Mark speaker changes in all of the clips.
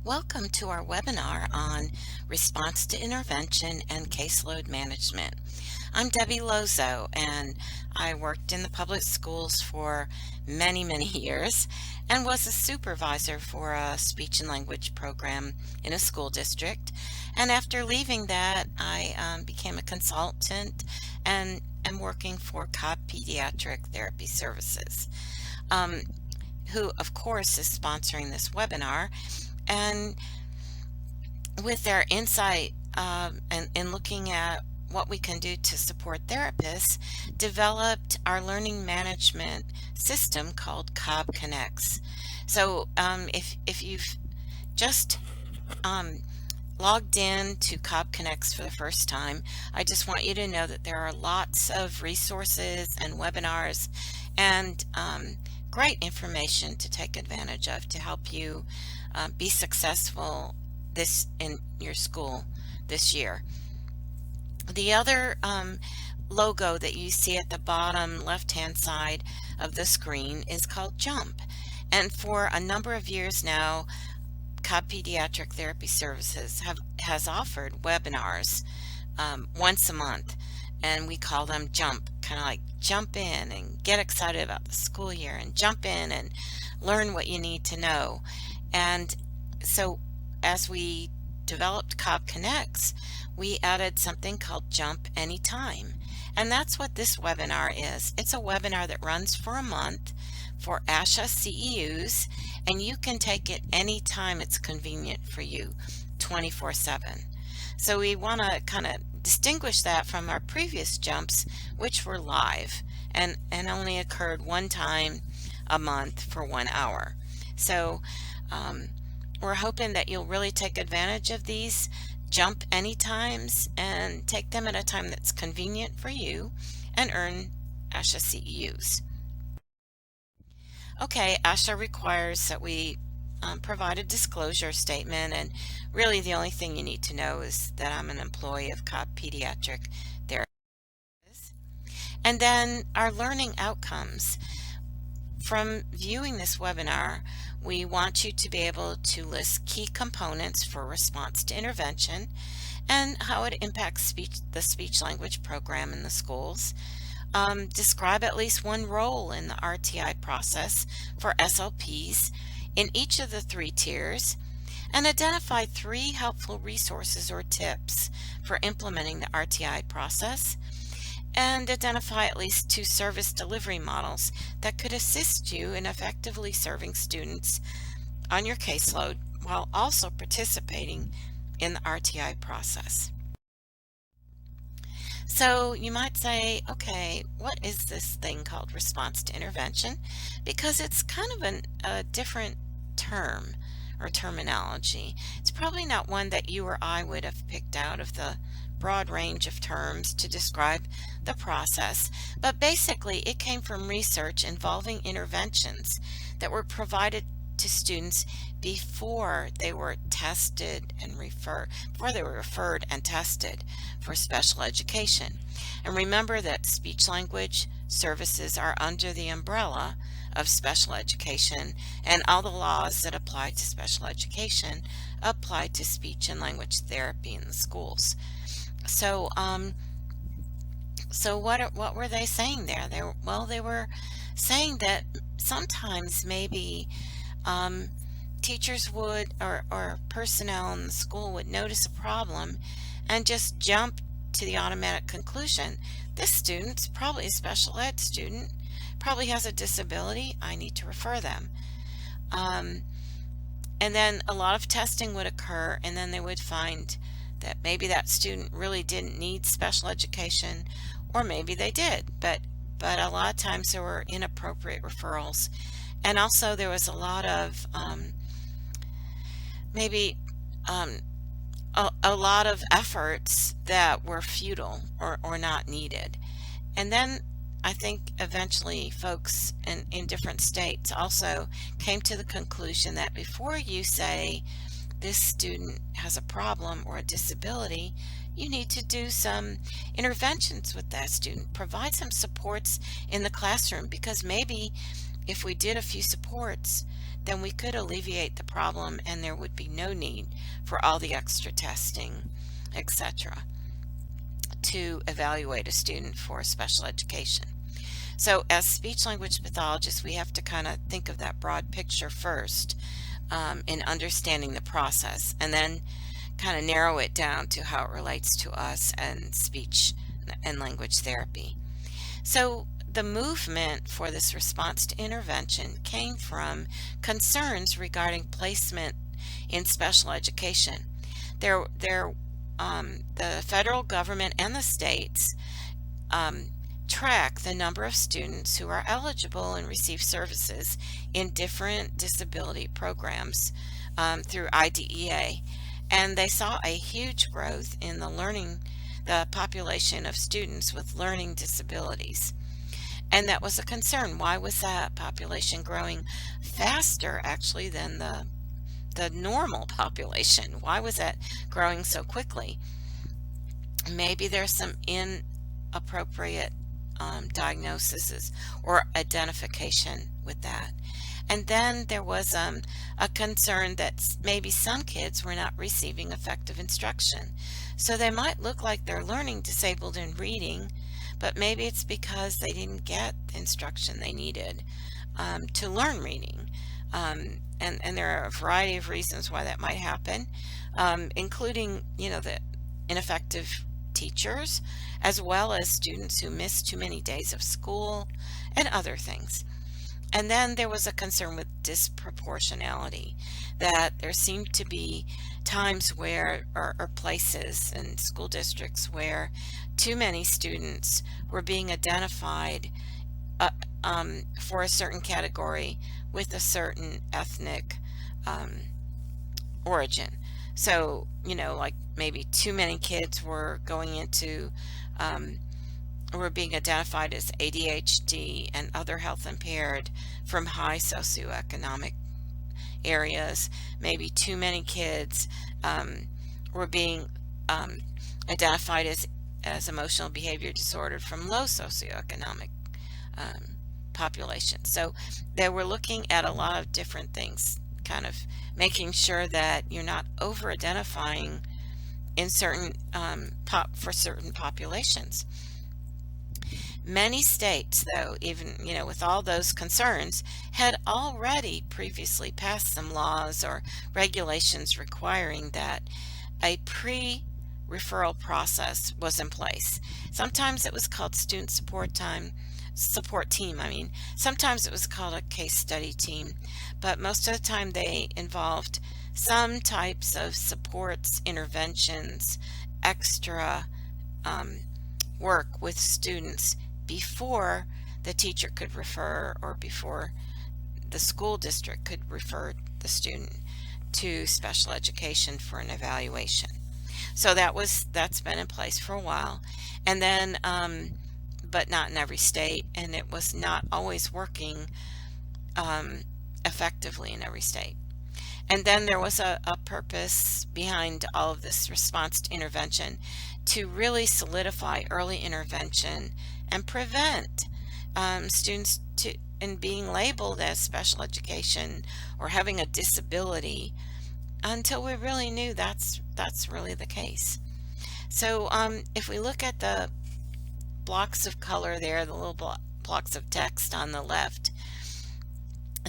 Speaker 1: Welcome to our webinar on response to intervention and caseload management. I'm Debbie Lozo, and I worked in the public schools for many years and was a supervisor for a speech and language program in a school district. And after leaving that, I became a consultant and am working for Cobb Pediatric Therapy Services, who of course is sponsoring this webinar. And with their insight and looking at what we can do to support therapists, developed our learning management system called Cobb Connects. So if you've just logged in to Cobb Connects for the first time, I just want you to know that there are lots of resources and webinars and great information to take advantage of to help you be successful in your school this year. The other logo that you see at the bottom left-hand side of the screen is called JUMP. And for a number of years now, Cobb Pediatric Therapy Services has offered webinars once a month, and we call them JUMP, kind of like jump in and get excited about the school year and jump in and learn what you need to know. And so as we developed Cobb Connects, we added something called Jump Anytime. And that's what this webinar is. It's a webinar that runs for a month for ASHA CEUs, and you can take it anytime it's convenient for you, 24/7. So we want to kind of distinguish that from our previous jumps, which were live and only occurred one time a month for 1 hour. So we're hoping that you'll really take advantage of these jump anytimes and take them at a time that's convenient for you and earn ASHA CEUs. Okay, ASHA requires that we provide a disclosure statement, and really the only thing you need to know is that I'm an employee of Cobb Pediatric Therapy. And then our learning outcomes. From viewing this webinar, we want you to be able to list key components for response to intervention and how it impacts the speech-language program in the schools. Describe at least one role in the RTI process for SLPs in each of the 3 tiers, and identify 3 helpful resources or tips for implementing the RTI process, and identify at least 2 service delivery models that could assist you in effectively serving students on your caseload while also participating in the RTI process. So you might say, okay, what is this thing called response to intervention? Because it's kind of a different term or terminology. It's probably not one that you or I would have picked out of the broad range of terms to describe the process, but basically it came from research involving interventions that were provided to students before they were referred and tested for special education. And remember that speech language services are under the umbrella of special education, and all the laws that apply to special education apply to speech and language therapy in the schools. So what were they saying there? They were saying that sometimes maybe teachers would or personnel in the school would notice a problem and just jump to the automatic conclusion, this student's probably a special ed student, probably has a disability, I need to refer them. And then a lot of testing would occur, and then they would find that maybe that student really didn't need special education, or maybe they did, but a lot of times there were inappropriate referrals. And also there was a lot of a lot of efforts that were futile or not needed. And then I think eventually folks in different states also came to the conclusion that before you say this student has a problem or a disability, you need to do some interventions with that student, provide some supports in the classroom, because maybe if we did a few supports, then we could alleviate the problem and there would be no need for all the extra testing, etc., to evaluate a student for special education. So as speech language pathologists, we have to kind of think of that broad picture first, in understanding the process, and then kind of narrow it down to how it relates to us and speech and language therapy. So the movement for this response to intervention came from concerns regarding placement in special education. The federal government and the states track the number of students who are eligible and receive services in different disability programs through IDEA. And they saw a huge growth in the population of students with learning disabilities. And that was a concern. Why was that population growing faster actually than the normal population? Why was that growing so quickly? Maybe there's some inappropriate diagnoses or identification with that. And then there was a concern that maybe some kids were not receiving effective instruction. So they might look like they're learning disabled in reading, but maybe it's because they didn't get the instruction they needed to learn reading. And there are a variety of reasons why that might happen, including, the ineffective teachers, as well as students who miss too many days of school and other things. And then there was a concern with disproportionality, that there seemed to be times where, or places in school districts where too many students were being identified for a certain category with a certain ethnic origin. So, like maybe too many kids were were being identified as ADHD and other health impaired from high socioeconomic areas. Maybe too many kids were being identified as emotional behavior disordered from low socioeconomic populations. So they were looking at a lot of different things, kind of making sure that you're not over identifying in certain for certain populations. Many states, though, even with all those concerns, had already previously passed some laws or regulations requiring that a pre-referral process was in place. Sometimes it was called student support team. Sometimes it was called a case study team, but most of the time they involved some types of supports, interventions, extra work with students before the teacher could refer, or before the school district could refer the student to special education for an evaluation. So that's been in place for a while, and then but not in every state, and it was not always working effectively in every state. And then there was a purpose behind all of this response to intervention, to really solidify early intervention and prevent students in being labeled as special education or having a disability until we really knew that's really the case. So if we look at the blocks of color there, the little blocks of text on the left,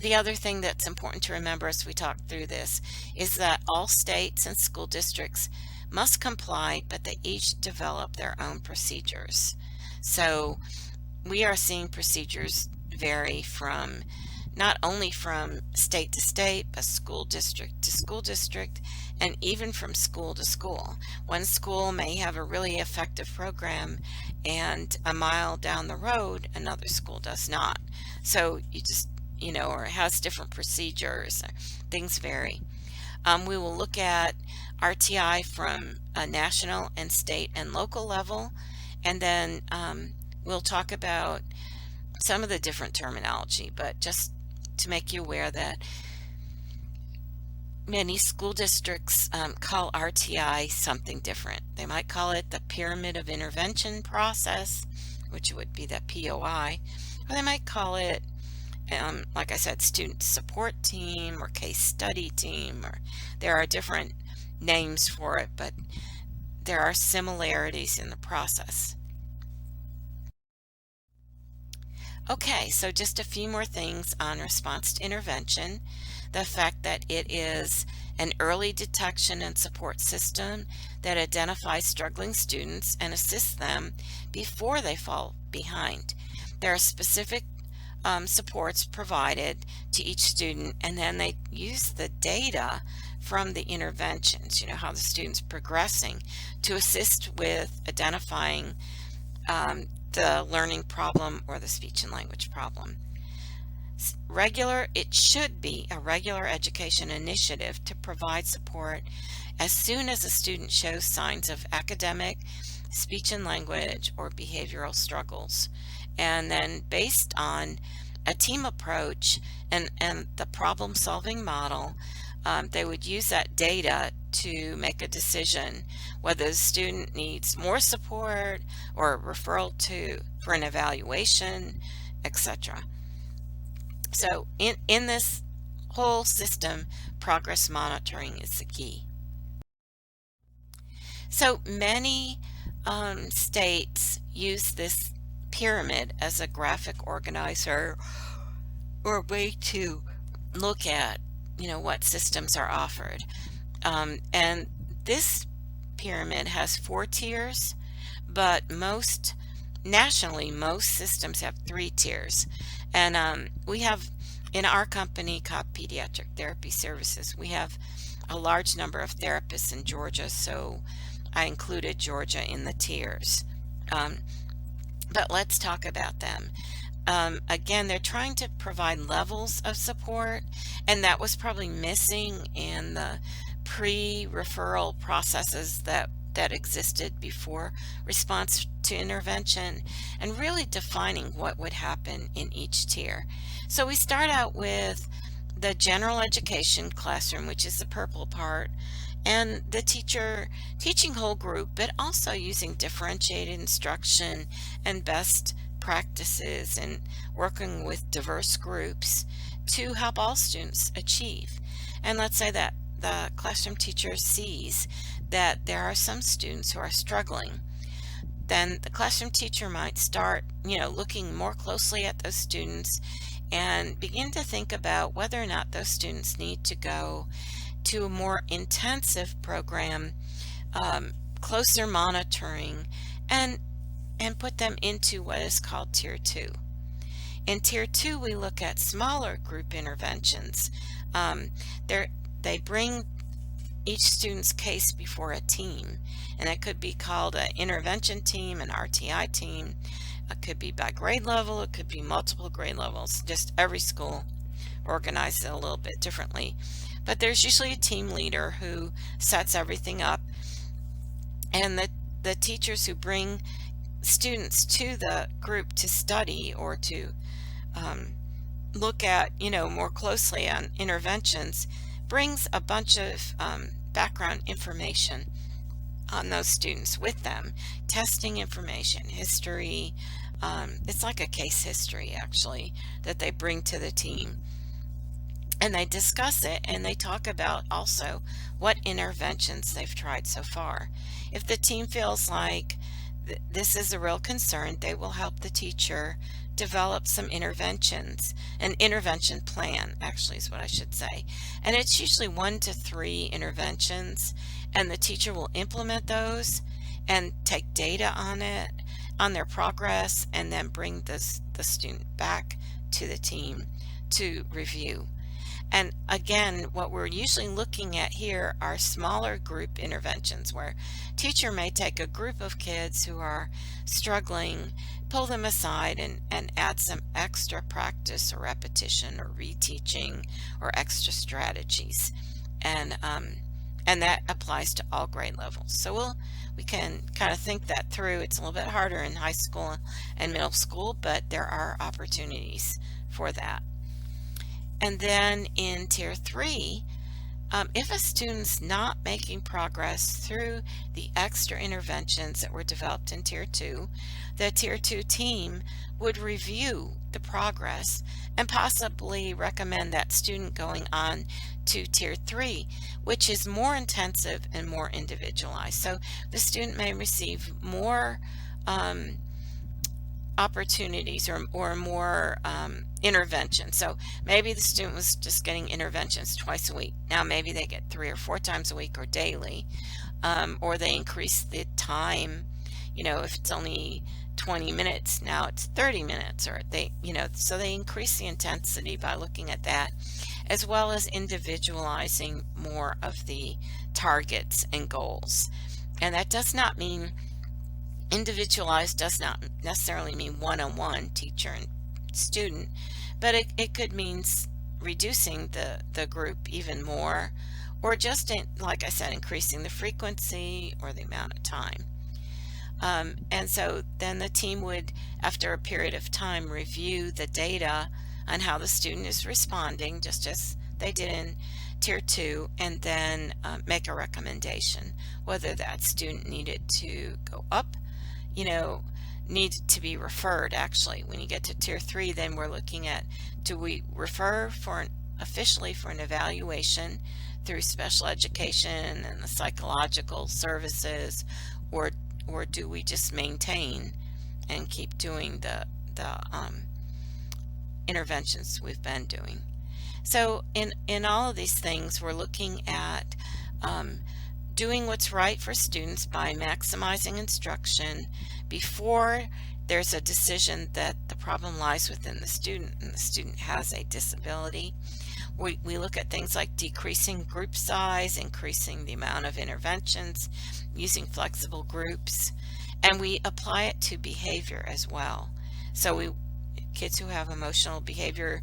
Speaker 1: the other thing that's important to remember as we talk through this is that all states and school districts must comply, but they each develop their own procedures. So we are seeing procedures vary from not only from state to state, but school district to school district, and even from school to school. One school may have a really effective program, and a mile down the road, another school does not. So you just, or it has different procedures. Things vary. We will look at RTI from a national and state and local level, and then we'll talk about some of the different terminology, but just to make you aware that many school districts call RTI something different. They might call it the Pyramid of Intervention process, which would be the POI, or they might call it like I said, student support team or case study team, or there are different names for it, but there are similarities in the process. Okay, so just a few more things on response to intervention. The fact that it is an early detection and support system that identifies struggling students and assists them before they fall behind. There are specific supports provided to each student, and then they use the data from the interventions, how the student's progressing, to assist with identifying the learning problem or the speech and language problem. It should be a regular education initiative to provide support as soon as a student shows signs of academic, speech and language, or behavioral struggles. And then based on a team approach and the problem-solving model, they would use that data to make a decision whether the student needs more support or a referral for an evaluation, etc. So in this whole system, progress monitoring is the key. So many states use this pyramid as a graphic organizer or a way to look at what systems are offered. And this pyramid has 4 tiers, but nationally, most systems have 3 tiers. And we have, in our company, COP Pediatric Therapy Services, we have a large number of therapists in Georgia, so I included Georgia in the tiers. But let's talk about them. Again, they're trying to provide levels of support, and that was probably missing in the pre-referral processes that existed before response to intervention, and really defining what would happen in each tier. So we start out with the general education classroom, which is the purple part, and the teacher teaching whole group, but also using differentiated instruction and best practices and working with diverse groups to help all students achieve. And let's say that the classroom teacher sees that there are some students who are struggling. Then the classroom teacher might start, looking more closely at those students and begin to think about whether or not those students need to go to a more intensive program, closer monitoring, and put them into what is called Tier 2. In Tier 2, we look at smaller group interventions. They bring each student's case before a team, and it could be called an intervention team, an RTI team. It could be by grade level, it could be multiple grade levels. Just every school organizes it a little bit differently. But there's usually a team leader who sets everything up, and the teachers who bring students to the group to study or to look at, more closely on interventions, brings a bunch of background information on those students with them, testing information, history. It's like a case history, actually, that they bring to the team. And they discuss it, and they talk about also what interventions they've tried so far. If the team feels like this is a real concern, they will help the teacher develop some interventions. An intervention plan, actually, is what I should say. And it's usually 1 to 3 interventions, and the teacher will implement those and take data on it, on their progress, and then bring the student back to the team to review. And again, what we're usually looking at here are smaller group interventions where teacher may take a group of kids who are struggling, pull them aside and add some extra practice or repetition or reteaching or extra strategies. And that applies to all grade levels. So we can kind of think that through. It's a little bit harder in high school and middle school, but there are opportunities for that. And then in Tier 3, If a student's not making progress through the extra interventions that were developed in Tier 2, the Tier 2 team would review the progress and possibly recommend that student going on to Tier 3, which is more intensive and more individualized. So the student may receive more opportunities or more intervention. So maybe the student was just getting interventions twice a week. Now maybe they get 3 or 4 times a week or daily, or they increase the time. If it's only 20 minutes, now it's 30 minutes, or so they increase the intensity by looking at that, as well as individualizing more of the targets and goals. And that does not mean individualized does not necessarily mean one-on-one teacher and student, but it could mean reducing the group even more, or just, like I said, increasing the frequency or the amount of time. And so then the team would, after a period of time, review the data on how the student is responding, just as they did in Tier 2, and then make a recommendation, whether that student needed to go up, needed to be referred. Actually, when you get to Tier 3, then we're looking at, do we refer officially for an evaluation through special education and the psychological services, or do we just maintain and keep doing the interventions we've been doing? So in all of these things, we're looking at doing what's right for students by maximizing instruction before there's a decision that the problem lies within the student and the student has a disability. We look at things like decreasing group size, increasing the amount of interventions, using flexible groups, and we apply it to behavior as well. So kids who have emotional behavior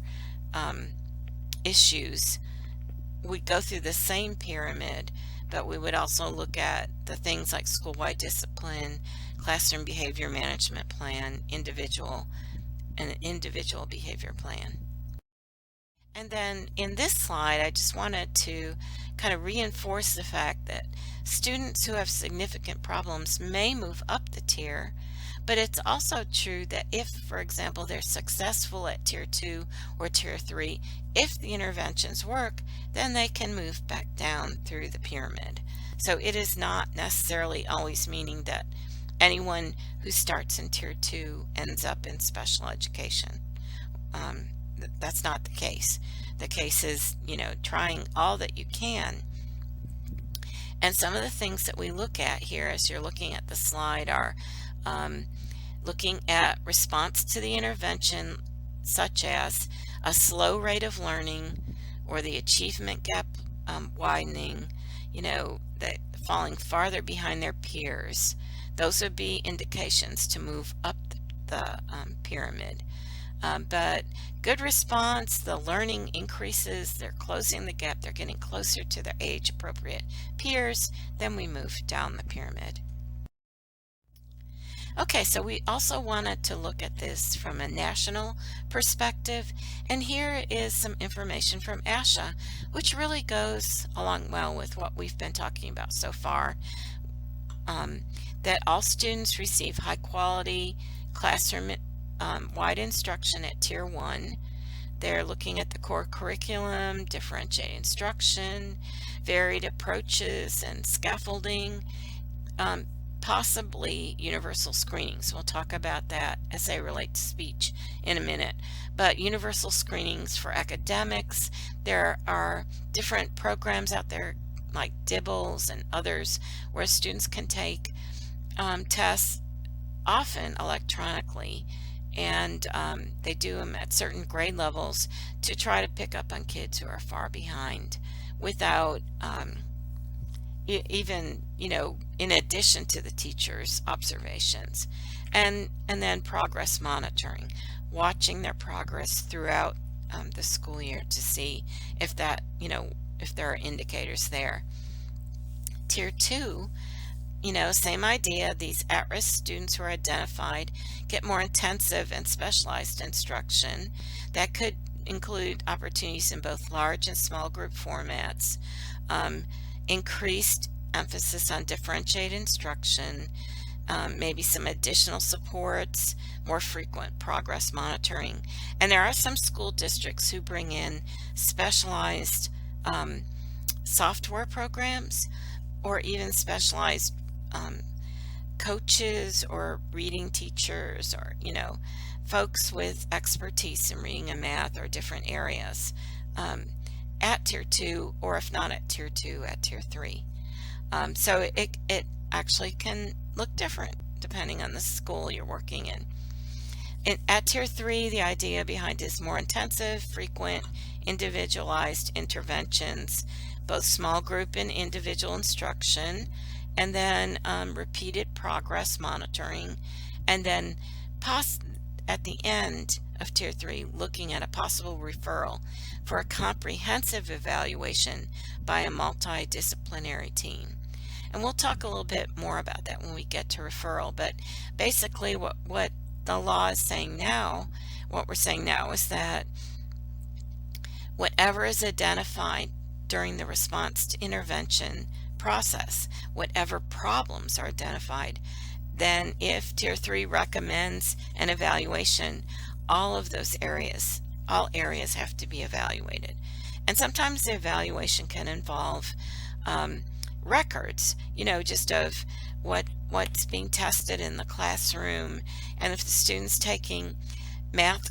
Speaker 1: issues, we go through the same pyramid, but we would also look at the things like school-wide discipline, classroom behavior management plan, individual behavior plan. And then in this slide, I just wanted to kind of reinforce the fact that students who have significant problems may move up the tier, but it's also true that if, for example, they're successful at Tier 2 or Tier 3, if the interventions work, then they can move back down through the pyramid. So it is not necessarily always meaning that anyone who starts in Tier 2 ends up in special education. That's not the case. The case is, trying all that you can. And some of the things that we look at here as you're looking at the slide are looking at response to the intervention, such as a slow rate of learning or the achievement gap widening, that falling farther behind their peers. Those would be indications to move up the pyramid. But good response, the learning increases, they're closing the gap, they're getting closer to their age-appropriate peers, then we move down the pyramid. Okay, so we also wanted to look at this from a national perspective, and here is some information from ASHA, which really goes along well with what we've been talking about so far, that all students receive high-quality classroom wide instruction at Tier 1. They're looking at the core curriculum, differentiated instruction, varied approaches and scaffolding, possibly universal screenings. We'll talk about that as they relate to speech in a minute. But universal screenings for academics, there are different programs out there like DIBELS and others where students can take tests, often electronically, and they do them at certain grade levels to try to pick up on kids who are far behind without even, in addition to the teacher's observations. And then progress monitoring, watching their progress throughout the school year to see if that, if there are indicators there. Tier 2, same idea. These at-risk students who are identified get more intensive and specialized instruction. That could include opportunities in both large and small group formats, um, increased emphasis on differentiated instruction, maybe some additional supports, more frequent progress monitoring. And there are some school districts who bring in specialized software programs or even specialized coaches or reading teachers, or folks with expertise in reading and math or different areas at tier 2, or if not at tier 2, at tier 3. So it actually can look different depending on the school you're working in. At tier 3, the idea behind is more intensive, frequent, individualized interventions, both small group and individual instruction, and then repeated progress monitoring, and then at the end of tier 3, looking at a possible referral for a comprehensive evaluation by a multidisciplinary team. And we'll talk a little bit more about that when we get to referral, but basically what the law is saying now, what we're saying now, is that whatever is identified during the response to intervention process, whatever problems are identified, then if tier 3 recommends an evaluation, all areas have to be evaluated. And sometimes the evaluation can involve records, just of what's being tested in the classroom, and if the student's taking math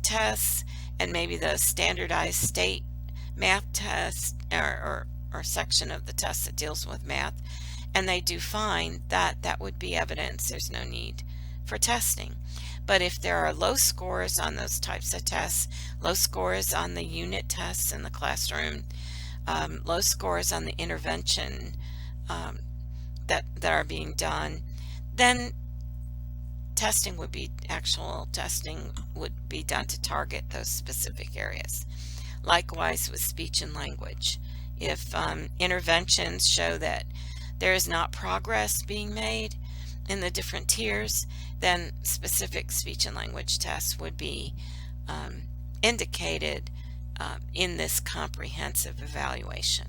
Speaker 1: tests, and maybe the standardized state math test or section of the test that deals with math, and they do fine, that would be evidence there's no need for testing. But if there are low scores on those types of tests, low scores on the unit tests in the classroom, low scores on the intervention that are being done, then actual testing would be done to target those specific areas. Likewise with speech and language. If interventions show that there is not progress being made in the different tiers, then specific speech and language tests would be indicated in this comprehensive evaluation.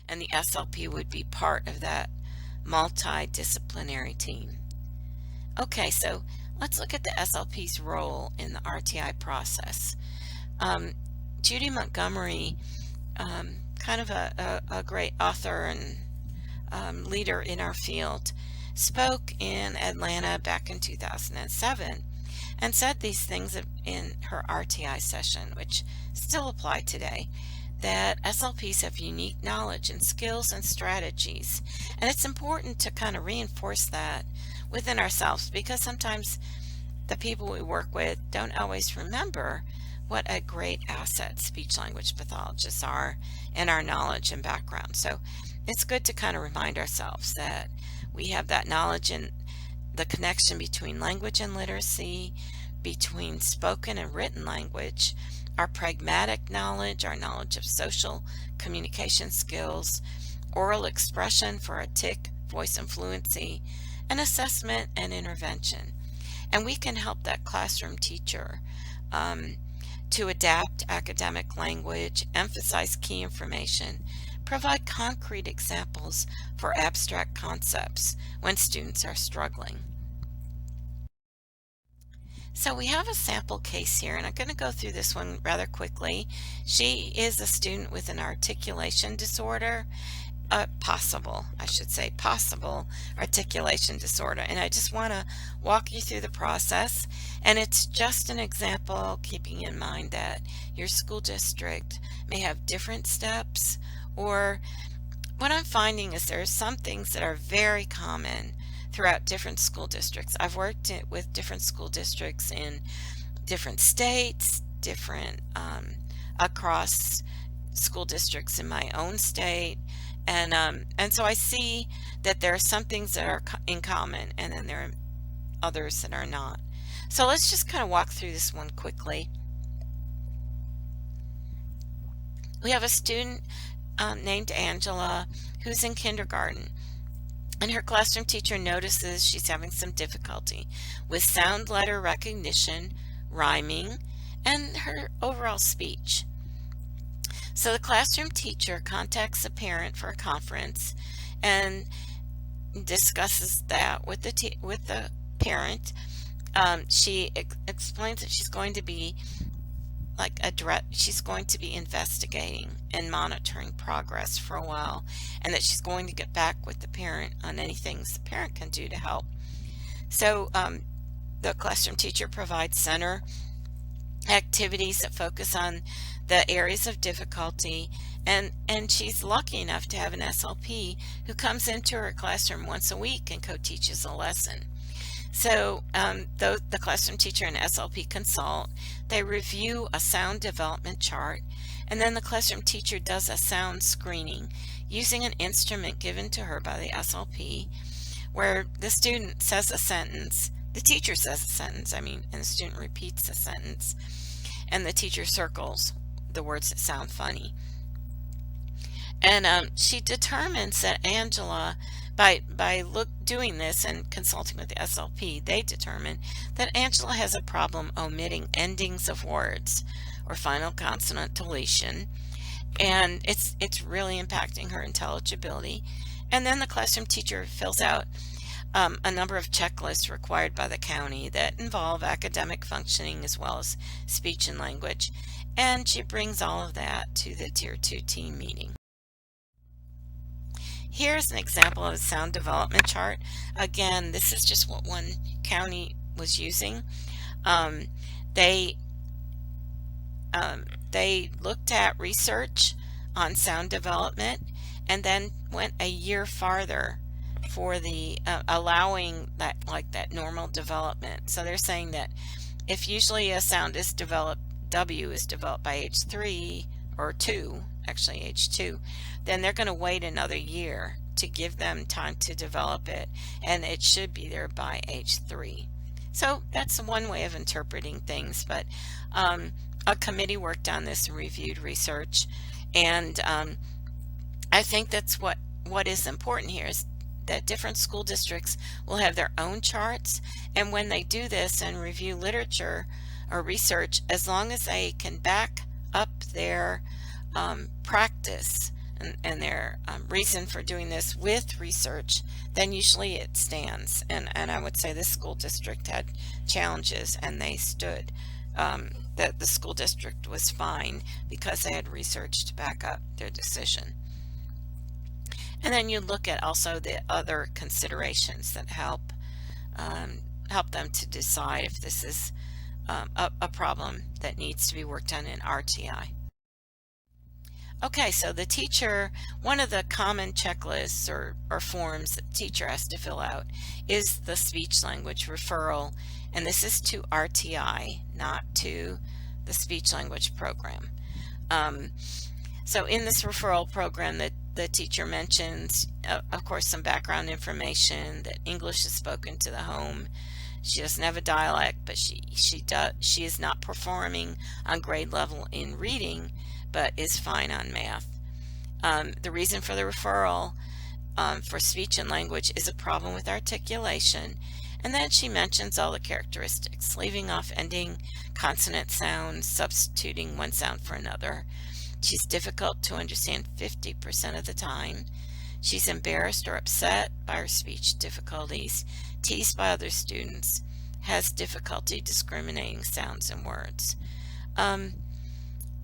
Speaker 1: And the SLP would be part of that multidisciplinary team. Okay, so let's look at the SLP's role in the RTI process. Judy Montgomery, kind of a great author and leader in our field, spoke in Atlanta back in 2007 and said these things in her RTI session, which still apply today, that SLPs have unique knowledge and skills and strategies. And it's important to kind of reinforce that within ourselves, because sometimes the people we work with don't always remember what a great asset speech-language pathologists are in our knowledge and background. So it's good to kind of remind ourselves that we have that knowledge and the connection between language and literacy, between spoken and written language, our pragmatic knowledge, our knowledge of social communication skills, oral expression for our TIC, voice and fluency, and assessment and intervention. And we can help that classroom teacher to adapt academic language, emphasize key information, provide concrete examples for abstract concepts when students are struggling. So we have a sample case here, and I'm going to go through this one rather quickly. She is a student with an articulation disorder, possible articulation disorder, and I just want to walk you through the process. And it's just an example, keeping in mind that your school district may have different steps, or what I'm finding is there are some things that are very common throughout different school districts. I've worked with different school districts in different states, different across school districts in my own state, and so I see that there are some things that are in common, and then there are others that are not. So let's just kind of walk through this one quickly. We have a student named Angela who's in kindergarten, and her classroom teacher notices she's having some difficulty with sound letter recognition, rhyming, and her overall speech. So the classroom teacher contacts a parent for a conference and discusses that with the parent. She explains that she's going to be she's going to be investigating and monitoring progress for a while, and that she's going to get back with the parent on any things the parent can do to help. So the classroom teacher provides center activities that focus on the areas of difficulty, and she's lucky enough to have an SLP who comes into her classroom once a week and co-teaches a lesson. So the classroom teacher and SLP consult, they review a sound development chart, and then the classroom teacher does a sound screening using an instrument given to her by the SLP, where the student says a sentence, the teacher says a sentence, and the student repeats the sentence, and the teacher circles the words that sound funny. And she determines that Angela, by doing this and consulting with the SLP, they determine that Angela has a problem omitting endings of words or final consonant deletion, and it's really impacting her intelligibility. And then the classroom teacher fills out a number of checklists required by the county that involve academic functioning as well as speech and language, and she brings all of that to the Tier 2 team meeting. Here's an example of a sound development chart. Again, this is just what one county was using. They looked at research on sound development and then went a year farther for the allowing that normal development. So they're saying that if usually a sound is developed, W is developed by age 3 or 2, actually age 2, then they're going to wait another year to give them time to develop it, and it should be there by age 3. So that's one way of interpreting things, but a committee worked on this and reviewed research, and I think that's what is important here, is that different school districts will have their own charts, and when they do this and review literature or research, as long as they can back up their practice and their reason for doing this with research, then usually it stands. And I would say this school district had challenges and they stood. That the school district was fine because they had research to back up their decision. And then you look at also the other considerations that help them to decide if this is a problem that needs to be worked on in RTI. Okay, so the teacher, one of the common checklists or forms that the teacher has to fill out is the speech language referral, and this is to RTI, not to the speech language program. So in this referral program, the teacher mentions, of course, some background information, that English is spoken to the home. She doesn't have a dialect, but she is not performing on grade level in reading, but is fine on math. The reason for the referral for speech and language is a problem with articulation, and then she mentions all the characteristics, leaving off ending consonant sounds, substituting one sound for another. She's difficult to understand 50% of the time. She's embarrassed or upset by her speech difficulties, teased by other students, has difficulty discriminating sounds and words.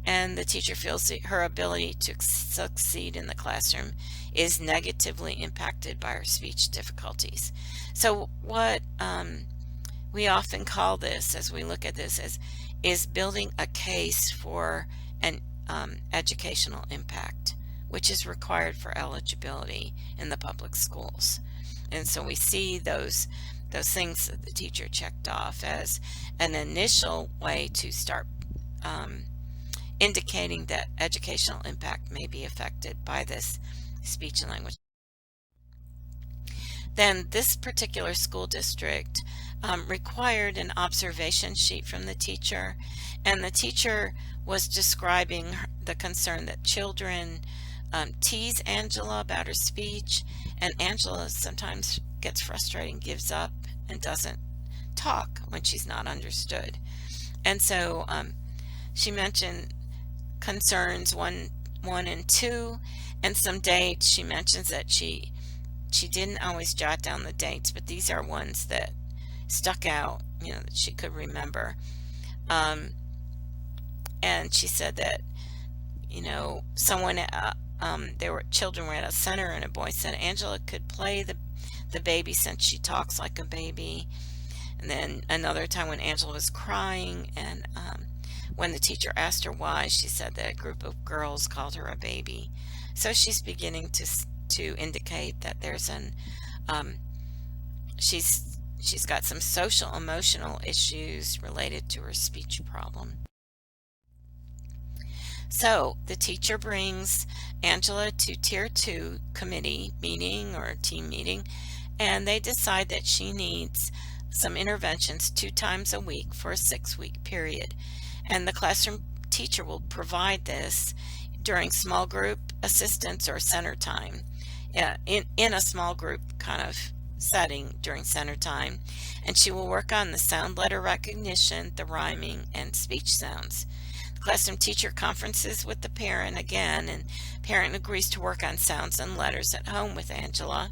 Speaker 1: And the teacher feels that her ability to succeed in the classroom is negatively impacted by her speech difficulties. So what we often call this, as we look at this, is building a case for an educational impact, which is required for eligibility in the public schools. And so we see those things that the teacher checked off as an initial way to start indicating that educational impact may be affected by this speech and language. Then this particular school district required an observation sheet from the teacher, and the teacher was describing the concern that children tease Angela about her speech, and Angela sometimes gets frustrated and gives up and doesn't talk when she's not understood. And so she mentioned concerns. One 1 and 2, and some dates. She mentions that she didn't always jot down the dates, but these are ones that stuck out, that she could remember. And she said that, someone, there were children were at a center, and a boy said Angela could play the baby since she talks like a baby. And then another time when Angela was crying, and when the teacher asked her why, she said that a group of girls called her a baby. So she's beginning to indicate that there's she's got some social emotional issues related to her speech problem. So the teacher brings Angela to Tier 2 committee meeting or team meeting, and they decide that she needs some interventions 2 times a week for a 6-week period. And the classroom teacher will provide this during small group assistance or center time, in a small group kind of setting during center time. And she will work on the sound letter recognition, the rhyming, and speech sounds. The classroom teacher conferences with the parent again, and parent agrees to work on sounds and letters at home with Angela.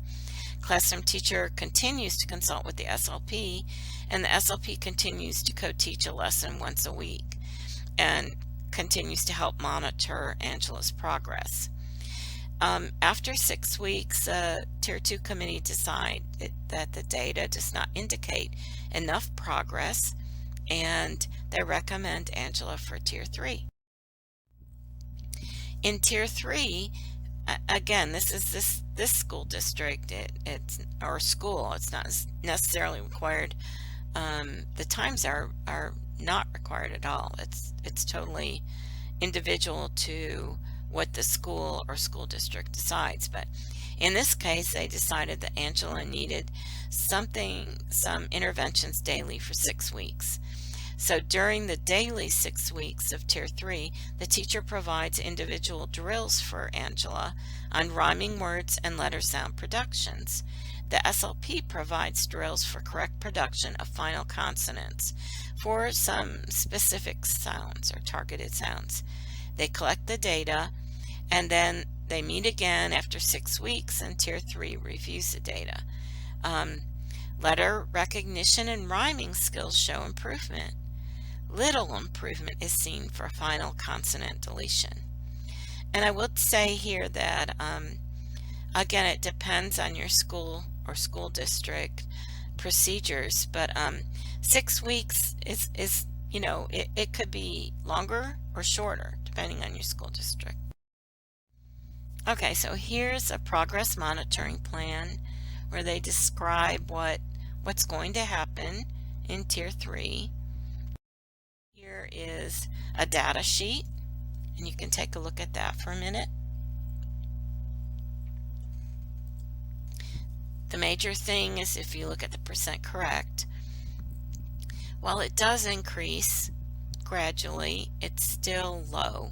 Speaker 1: Classroom teacher continues to consult with the SLP, and the SLP continues to co-teach a lesson once a week and continues to help monitor Angela's progress. After 6 weeks, Tier 2 committee decide that the data does not indicate enough progress, and they recommend Angela for Tier 3. In Tier 3, again, this is this school district, it's or school, it's not necessarily required. The times are not required at all. It's totally individual to what the school or school district decides. But in this case, they decided that Angela needed some interventions daily for 6 weeks. So during the daily 6 weeks of Tier 3, the teacher provides individual drills for Angela on rhyming words and letter sound productions. The SLP provides drills for correct production of final consonants for some specific sounds or targeted sounds. They collect the data, and then they meet again after 6 weeks, and Tier 3 reviews the data. Letter recognition and rhyming skills show improvement. Little improvement is seen for final consonant deletion. And I would say here that, again, it depends on your school or school district procedures, but 6 weeks is it could be longer or shorter depending on your school district. Okay, so here's a progress monitoring plan where they describe what's going to happen in Tier 3. Here is a data sheet, and you can take a look at that for a minute. The major thing is, if you look at the percent correct, while it does increase gradually, it's still low.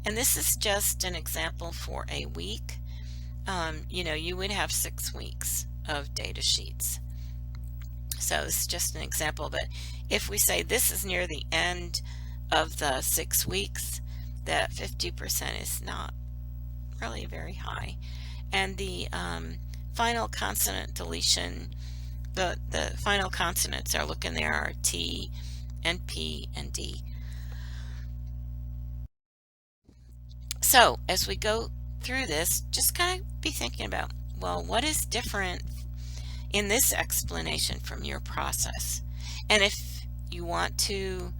Speaker 1: And this is just an example for a week. You would have 6 weeks of data sheets. So it's just an example, but if we say this is near the end of the 6 weeks, that 50% is not really very high. And the final consonant deletion, the final consonants are looking there are T and P and D. So as we go through this, just kind of be thinking about, well, what is different in this explanation from your process? And if you want to,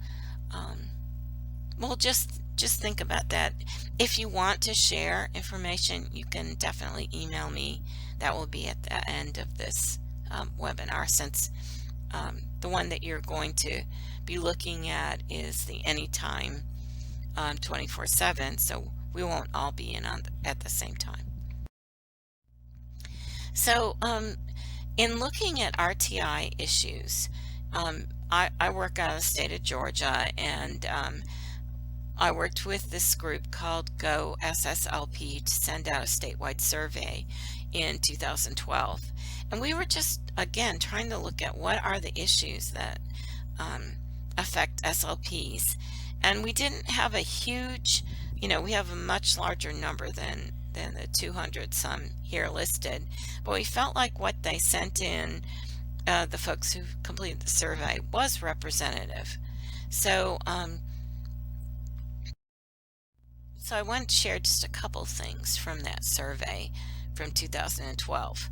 Speaker 1: just think about that. If you want to share information, you can definitely email me. That will be at the end of this webinar, since the one that you're going to be looking at is the Anytime 24/7, so we won't all be in at the same time. So in looking at RTI issues, I work out of the state of Georgia, and I worked with this group called Go SSLP to send out a statewide survey in 2012. And we were just, again, trying to look at what are the issues that affect SLPs. And we didn't have a huge, we have a much larger number than the 200 some here listed, but we felt like what they sent in, the folks who completed the survey, was representative. So, so I want to share just a couple things from that survey from 2012.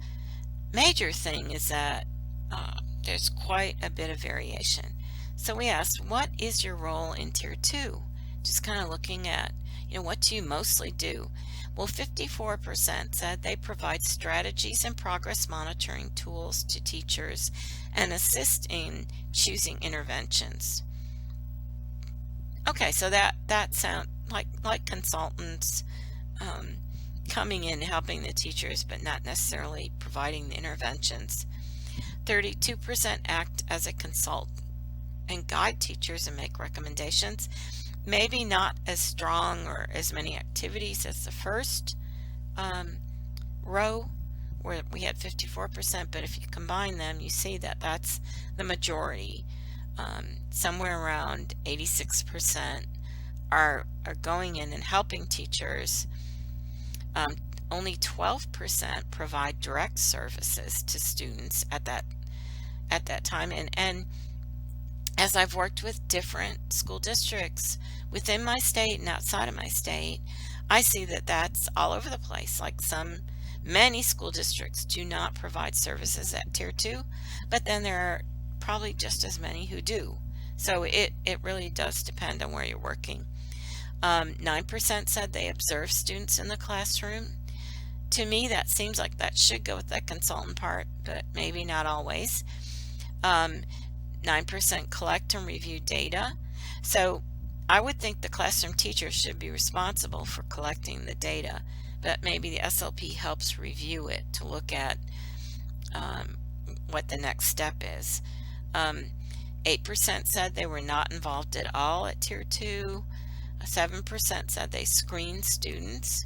Speaker 1: Major thing is that there's quite a bit of variation. So we asked, what is your role in Tier 2? Just kind of looking at, what do you mostly do? Well, 54% said they provide strategies and progress monitoring tools to teachers and assist in choosing interventions. Okay, so that sounds like consultants coming in helping the teachers, but not necessarily providing the interventions. 32% act as a consultant and guide teachers and make recommendations. Maybe not as strong or as many activities as the first row, where we had 54%, but if you combine them, you see that that's the majority. Somewhere around 86% are going in and helping teachers. Only 12% provide direct services to students at that time. And as I've worked with different school districts within my state and outside of my state, I see that that's all over the place. Like many school districts do not provide services at Tier 2, but then there are probably just as many who do. So it really does depend on where you're working. 9% said they observe students in the classroom. To me, that seems like that should go with that consultant part, but maybe not always. 9% collect and review data. So I would think the classroom teacher should be responsible for collecting the data, but maybe the SLP helps review it to look at what the next step is. 8% said they were not involved at all at Tier 2. 7% said they screened students.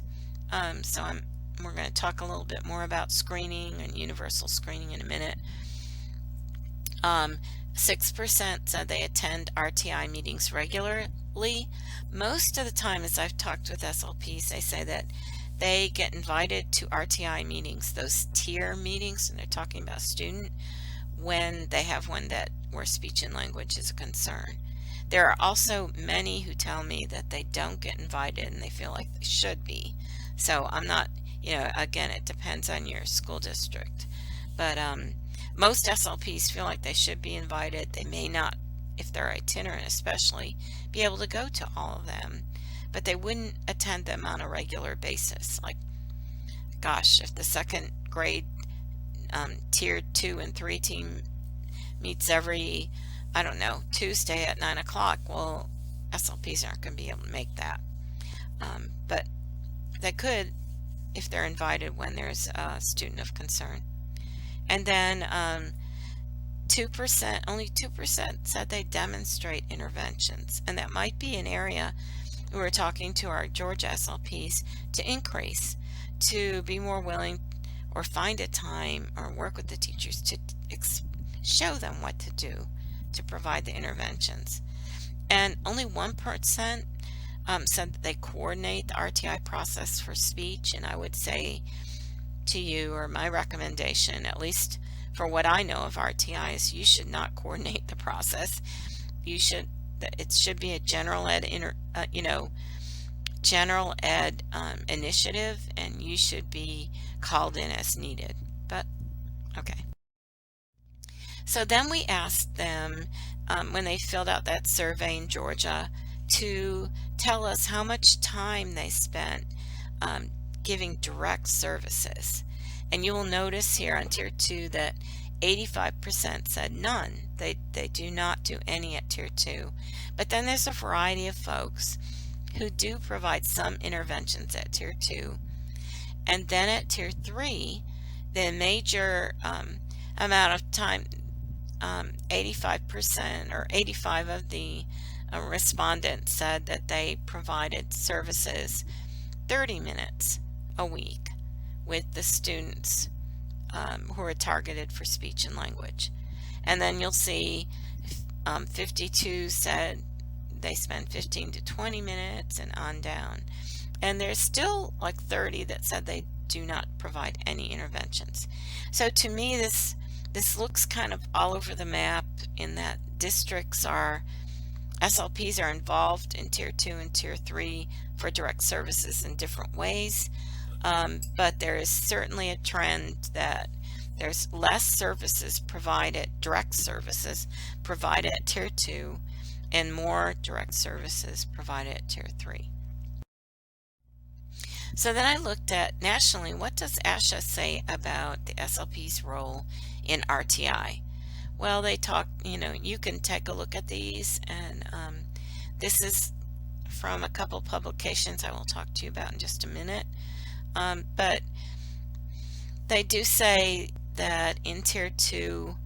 Speaker 1: We're going to talk a little bit more about screening and universal screening in a minute. 6% said they attend RTI meetings regularly. Most of the time, as I've talked with SLPs, they say that they get invited to RTI meetings, those tier meetings, and they're talking about student, when they have one where speech and language is a concern. There are also many who tell me that they don't get invited and they feel like they should be. So I'm not, again, it depends on your school district. But most SLPs feel like they should be invited. They may not, if they're itinerant especially, be able to go to all of them, but they wouldn't attend them on a regular basis. Like, gosh, if the second grade Tier 2 and 3 team meets every, I don't know, Tuesday at 9 o'clock, well, SLPs aren't going to be able to make that. But they could if they're invited when there's a student of concern. And then 2%, only 2% said they demonstrate interventions. And that might be an area we were talking to our Georgia SLPs to increase, to be more willing or find a time or work with the teachers to show them what to do to provide the interventions. And only 1% said that they coordinate the RTI process for speech. And I would say to you, or my recommendation, at least for what I know of RTI, is you should not coordinate the process. It should be a general ed initiative, and you should be called in as needed. But okay. So then we asked them, when they filled out that survey in Georgia, to tell us how much time they spent giving direct services. And you will notice here on Tier 2 that 85% said none. They do not do any at Tier 2. But then there's a variety of folks who do provide some interventions at Tier 2. And then at Tier 3, the major amount of time, 85% or 85 of the respondents said that they provided services 30 minutes a week with the students who are targeted for speech and language. And then you'll see 52 said they spend 15 to 20 minutes and on down. And there's still like 30 that said they do not provide any interventions. So to me, this looks kind of all over the map in that SLPs are involved in Tier 2 and Tier 3 for direct services in different ways. But there is certainly a trend that there's less services provided, direct services provided at Tier 2 and more direct services provided at Tier 3. So then I looked at nationally, what does ASHA say about the SLP's role in RTI? Well, they talk, you can take a look at these, and this is from a couple publications I will talk to you about in just a minute. But they do say that in Tier 2,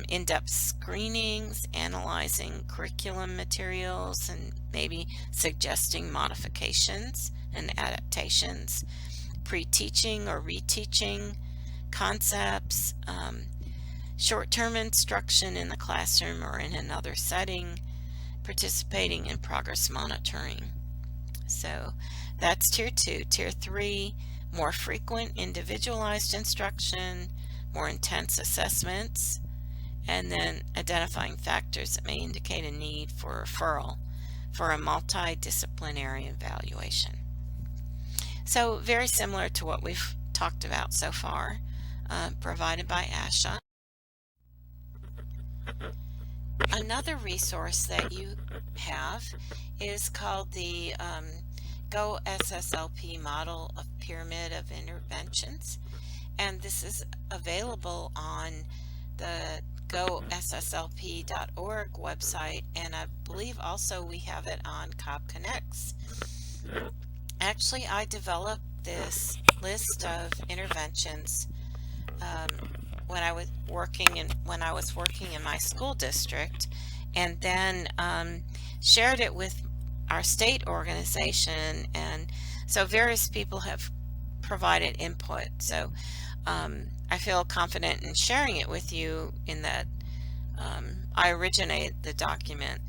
Speaker 1: in-depth screenings, analyzing curriculum materials, and maybe suggesting modifications and adaptations, pre-teaching or reteaching concepts, short-term instruction in the classroom or in another setting, participating in progress monitoring. So that's Tier 2. Tier 3, more frequent individualized instruction, more intense assessments, and then identifying factors that may indicate a need for referral for a multidisciplinary evaluation. So very similar to what we've talked about so far, provided by ASHA. Another resource that you have is called the Go SSLP Model of Pyramid of Interventions, and this is available on the GoSSLP.org website, and I believe also we have it on Cobb Connects. Actually, I developed this list of interventions when I was working in my school district, and then shared it with our state organization, and so various people have provided input. So I feel confident in sharing it with you in that I originated the document,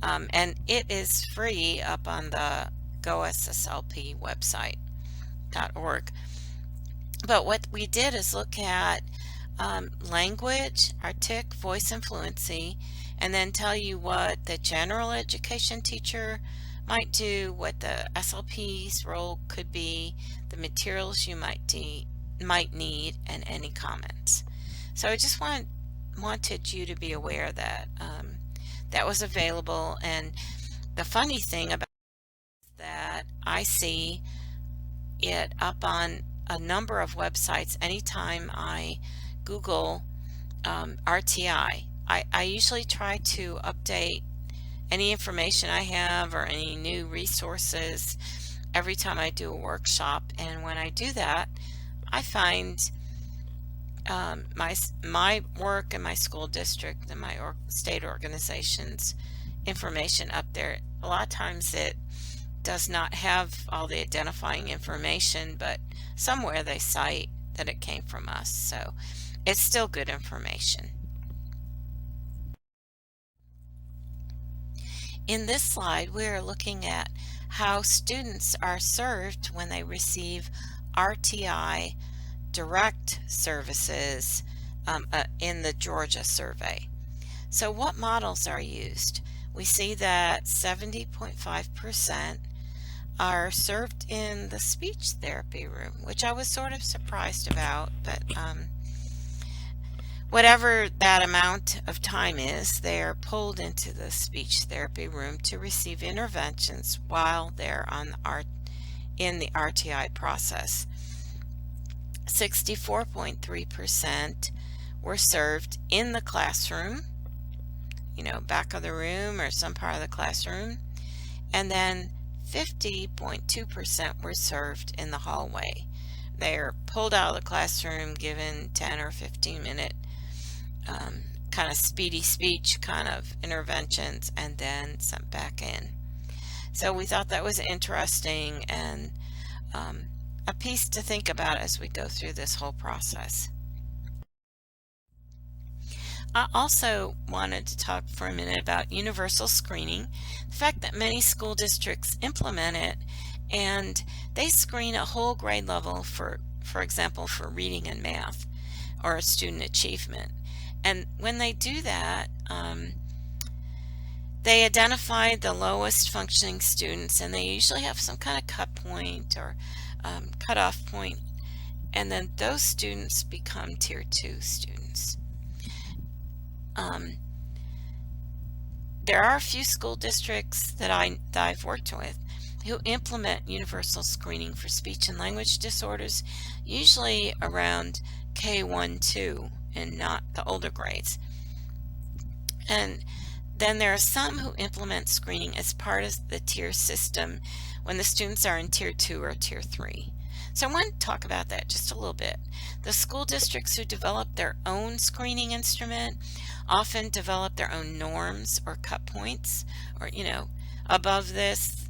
Speaker 1: and it is free up on the GoSSLP website.org. But what we did is look at language, artic, voice, and fluency, and then tell you what the general education teacher might do, what the SLP's role could be, the materials you might need, and any comments. So I just wanted you to be aware that that was available. And the funny thing about that, I see it up on a number of websites anytime I Google RTI. I usually try to update any information I have or any new resources every time I do a workshop, and when I do that, I find my work in my school district and my state organization's information up there. A lot of times it does not have all the identifying information, but somewhere they cite that it came from us, so it's still good information. In this slide, we are looking at how students are served when they receive RTI direct services in the Georgia survey. So what models are used? We see that 70.5% are served in the speech therapy room, which I was sort of surprised about, but whatever that amount of time is, they are pulled into the speech therapy room to receive interventions while they're in the RTI process. 64.3% were served in the classroom, back of the room or some part of the classroom, and then 50.2% were served in the hallway. They're pulled out of the classroom, given 10 or 15 minute kind of speedy speech kind of interventions, and then sent back in. So we thought that was interesting and a piece to think about as we go through this whole process. I also wanted to talk for a minute about universal screening, the fact that many school districts implement it, and they screen a whole grade level for example, for reading and math or student achievement. And when they do that, they identify the lowest functioning students, and they usually have some kind of cut point or cutoff point, and then those students become Tier 2 students. There are a few school districts that I've worked with who implement universal screening for speech and language disorders, usually around K1-2 and not the older grades. And then there are some who implement screening as part of the tier system when the students are in Tier 2 or Tier 3. So I want to talk about that just a little bit. The school districts who develop their own screening instrument often develop their own norms or cut points, or, above this,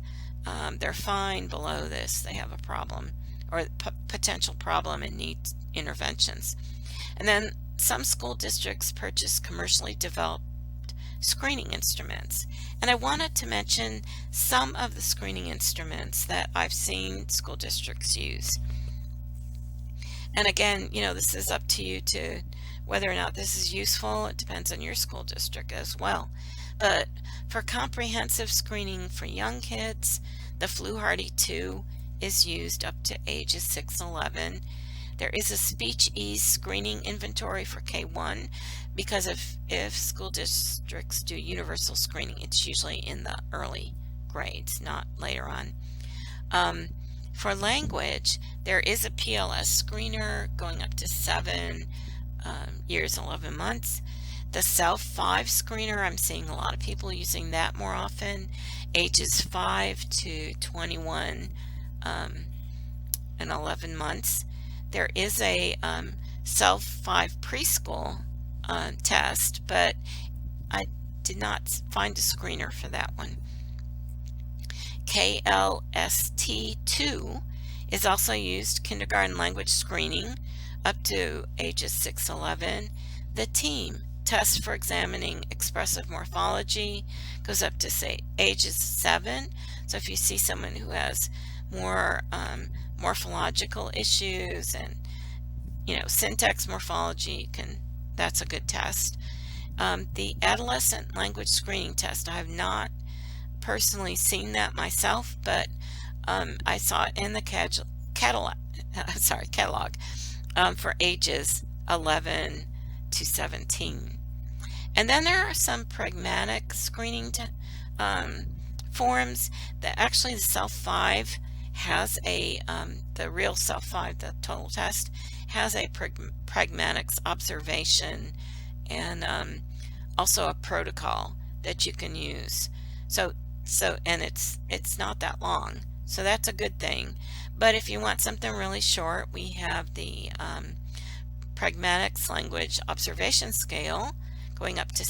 Speaker 1: they're fine, below this, they have a problem or potential problem and need interventions. And then some school districts purchase commercially developed screening instruments. And I wanted to mention some of the screening instruments that I've seen school districts use. And again, this is up to you to whether or not this is useful. It depends on your school district as well. But for comprehensive screening for young kids, the Flu-Hardy 2 is used up to ages 6-11. There is a speech ease screening inventory for K1 because if school districts do universal screening, it's usually in the early grades, not later on. For language, there is a PLS screener going up to 7 years, 11 months. The Self-5 screener, I'm seeing a lot of people using that more often, ages 5 to 21 and 11 months. There is a Self-5 preschool test, but I did not find a screener for that one. KLST2 is also used, kindergarten language screening, up to ages 6-11. The TEAM, test for examining expressive morphology, goes up to, say, ages 7. So if you see someone who has more morphological issues and syntax morphology, that's a good test. The adolescent language screening test, I have not personally seen that myself, but I saw it in the catalog for ages 11 to 17. And then there are some pragmatic screening forms that actually the Self-5 has the real Self-5, the total test, has a pragmatics observation and also a protocol that you can use. And it's not that long, so that's a good thing. But if you want something really short, we have the pragmatics language observation scale going up to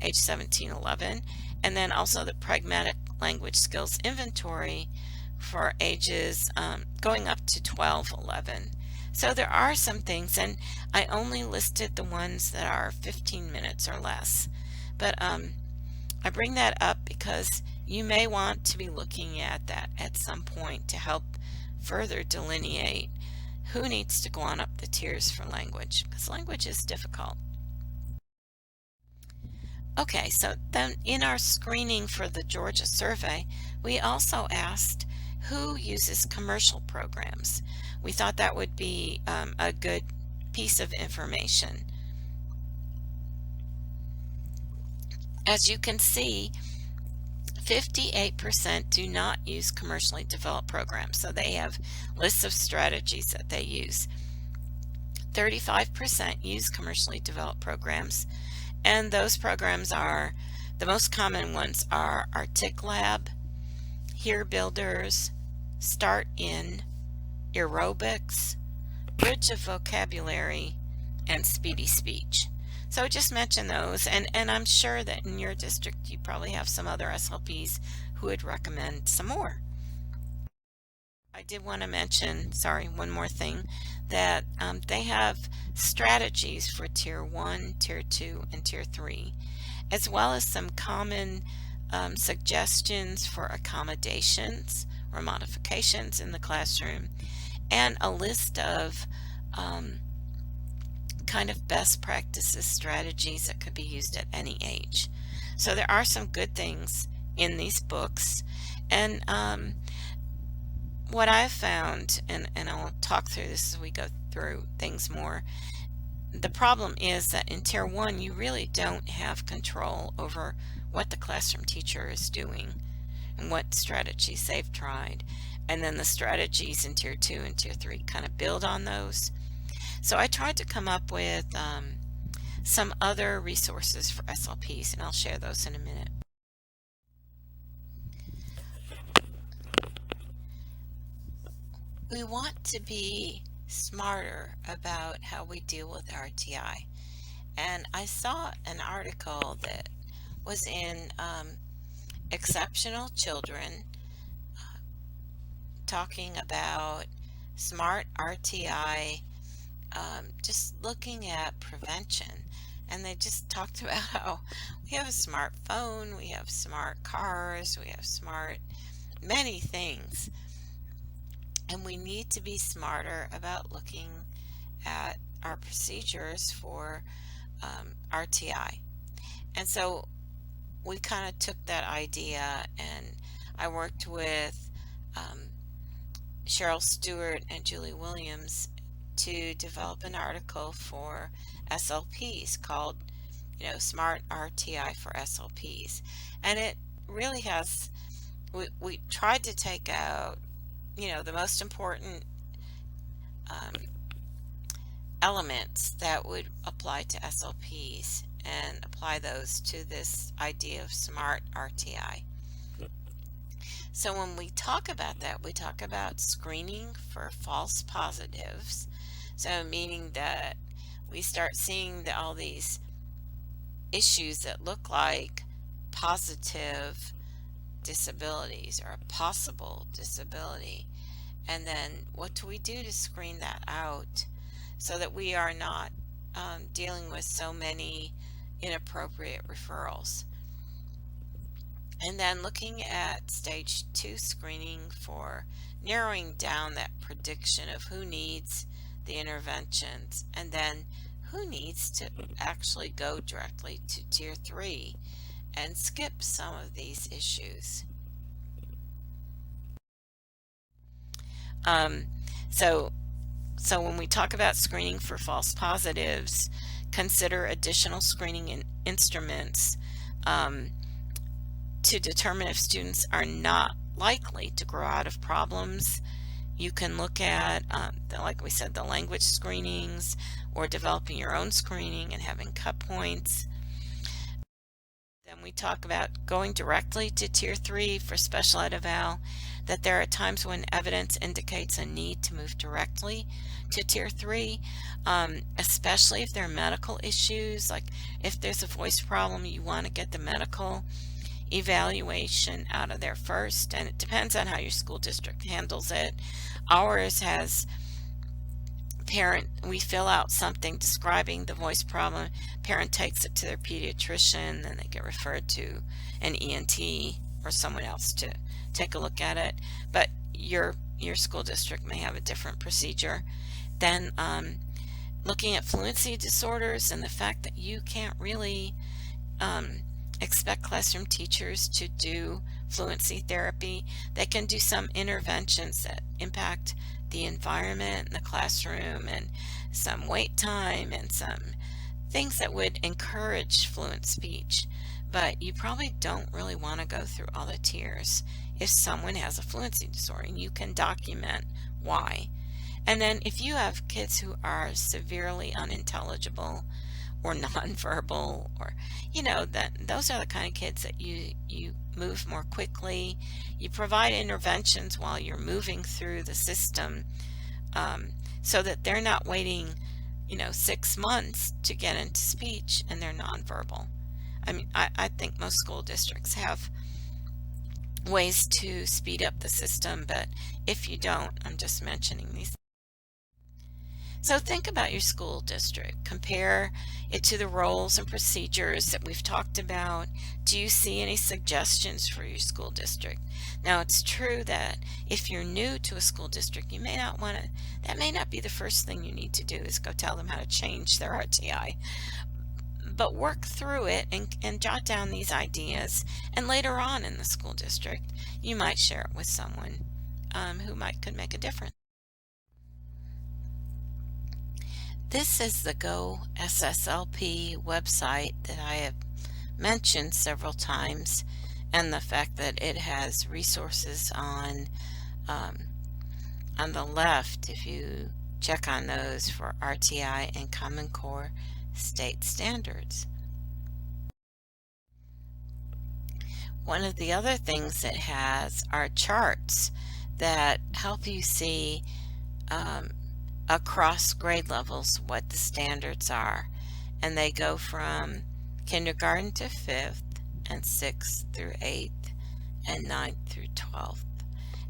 Speaker 1: age 17-11, and then also the pragmatic language skills inventory for ages going up to 12-11. So there are some things, and I only listed the ones that are 15 minutes or less. But I bring that up because you may want to be looking at that at some point to help further delineate who needs to go on up the tiers for language, because language is difficult. Okay, so then in our screening for the Georgia survey, we also asked who uses commercial programs. We thought that would be a good piece of information. As you can see, 58% do not use commercially developed programs, so they have lists of strategies that they use. 35% use commercially developed programs, and those programs are, the most common ones are Articulab, Here Builders, Start In, Aerobics, Bridge of Vocabulary, and Speedy Speech. So just mention those, and I'm sure that in your district you probably have some other SLPs who would recommend some more. I did want to mention, sorry, one more thing, that they have strategies for Tier 1, Tier 2, and Tier 3, as well as some common suggestions for accommodations or modifications in the classroom, and a list of um, kind of best practices strategies that could be used at any age. So there are some good things in these books, and what I've found, and I'll talk through this as we go through things more, the problem is that in Tier 1 you really don't have control over what the classroom teacher is doing and what strategies they've tried. And then the strategies in Tier 2 and Tier 3 kind of build on those. So I tried to come up with some other resources for SLPs, and I'll share those in a minute. We want to be smarter about how we deal with RTI. And I saw an article that was in Exceptional Children talking about smart RTI, just looking at prevention. And they just talked about how we have a smartphone, we have smart cars, we have smart many things. And we need to be smarter about looking at our procedures for RTI. And so we kind of took that idea, and I worked with Cheryl Stewart and Julie Williams to develop an article for SLPs called, Smart RTI for SLPs. And it really has, we tried to take out, the most important elements that would apply to SLPs and apply those to this idea of smart RTI. So when we talk about that, we talk about screening for false positives. So meaning that we start seeing all these issues that look like positive disabilities or a possible disability. And then what do we do to screen that out so that we are not dealing with so many inappropriate referrals? And then looking at stage 2 screening for narrowing down that prediction of who needs the interventions, and then who needs to actually go directly to Tier 3 and skip some of these issues. So when we talk about screening for false positives, consider additional screening instruments to determine if students are not likely to grow out of problems. You can look at, like we said, the language screenings, or developing your own screening and having cut points. Then we talk about going directly to Tier 3 for special ed eval, that there are times when evidence indicates a need to move directly to Tier 3, especially if there are medical issues. Like if there's a voice problem, you want to get the medical evaluation out of there first, and it depends on how your school district handles it. Ours has we fill out something describing the voice problem, parent takes it to their pediatrician, then they get referred to an ENT or someone else to take a look at it. But your school district may have a different procedure. Then looking at fluency disorders and the fact that you can't really expect classroom teachers to do fluency therapy. They can do some interventions that impact the environment in the classroom, and some wait time, and some things that would encourage fluent speech. But you probably don't really want to go through all the tiers if someone has a fluency disorder, and you can document why. And then if you have kids who are severely unintelligible or nonverbal, or those are the kind of kids that you move more quickly. You provide interventions while you're moving through the system, so that they're not waiting 6 months to get into speech and they're nonverbal. I mean, I think most school districts have ways to speed up the system, but if you don't, I'm just mentioning these. So think about your school district. Compare it to the roles and procedures that we've talked about. Do you see any suggestions for your school district? Now, it's true that if you're new to a school district, you may not want to, that may not be the first thing you need to do is go tell them how to change their RTI. But work through it and jot down these ideas. And later on in the school district, you might share it with someone who could make a difference. This is the Go SSLP website that I have mentioned several times, and the fact that it has resources um, on the left, if you check on those, for RTI and Common Core state standards. One of the other things it has are charts that help you see across grade levels what the standards are, and they go from kindergarten to 5th and 6th through 8th and 9th through 12th.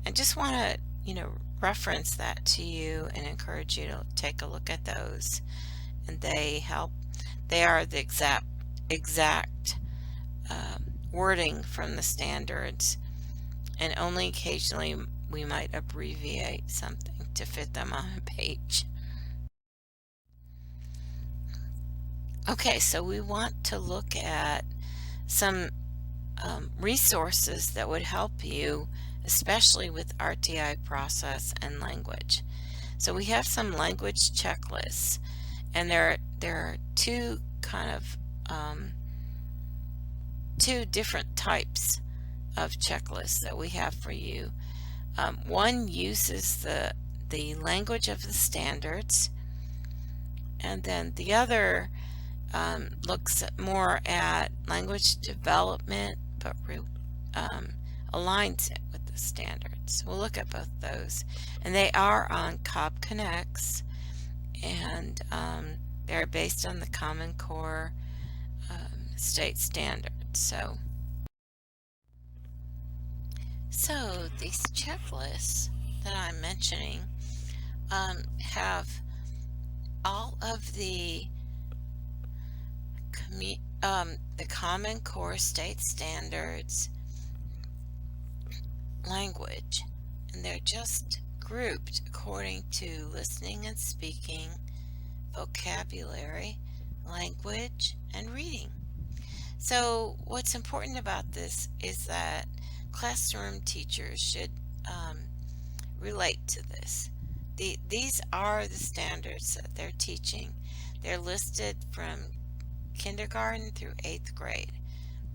Speaker 1: And just want to reference that to you and encourage you to take a look at those, and they are the exact wording from the standards, and only occasionally we might abbreviate something to fit them on a page. Okay, so we want to look at some resources that would help you, especially with RTI process and language. So we have some language checklists, and there are two different types of checklists that we have for you. One uses the language of the standards, and then the other looks more at language development, but aligns it with the standards. We'll look at both those, and they are on Cobb Connects, and they're based on the Common Core state standards. So these checklists that I'm mentioning have all of the Common Core state standards language, and they're just grouped according to listening and speaking, vocabulary, language, and reading. So what's important about this is that classroom teachers should relate to this. These are the standards that they're teaching. They're listed from kindergarten through 8th grade.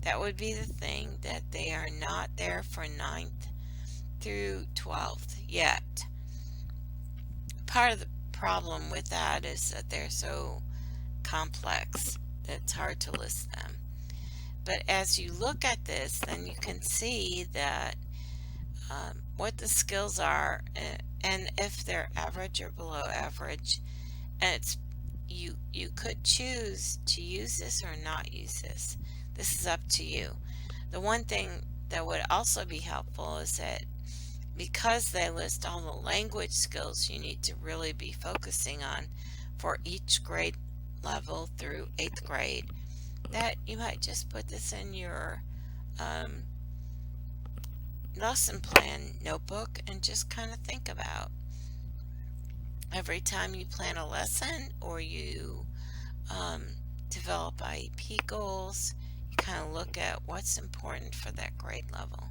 Speaker 1: That would be the thing, that they are not there for 9th through 12th yet. Part of the problem with that is that they're so complex that it's hard to list them. But as you look at this, then you can see that what the skills are, and if they're average or below average, and you could choose to use this or not use this. This is up to you. The one thing that would also be helpful is that because they list all the language skills you need to really be focusing on for each grade level through 8th grade, that you might just put this in your lesson plan notebook and just kind of think about every time you plan a lesson or you develop IEP goals, you kind of look at what's important for that grade level.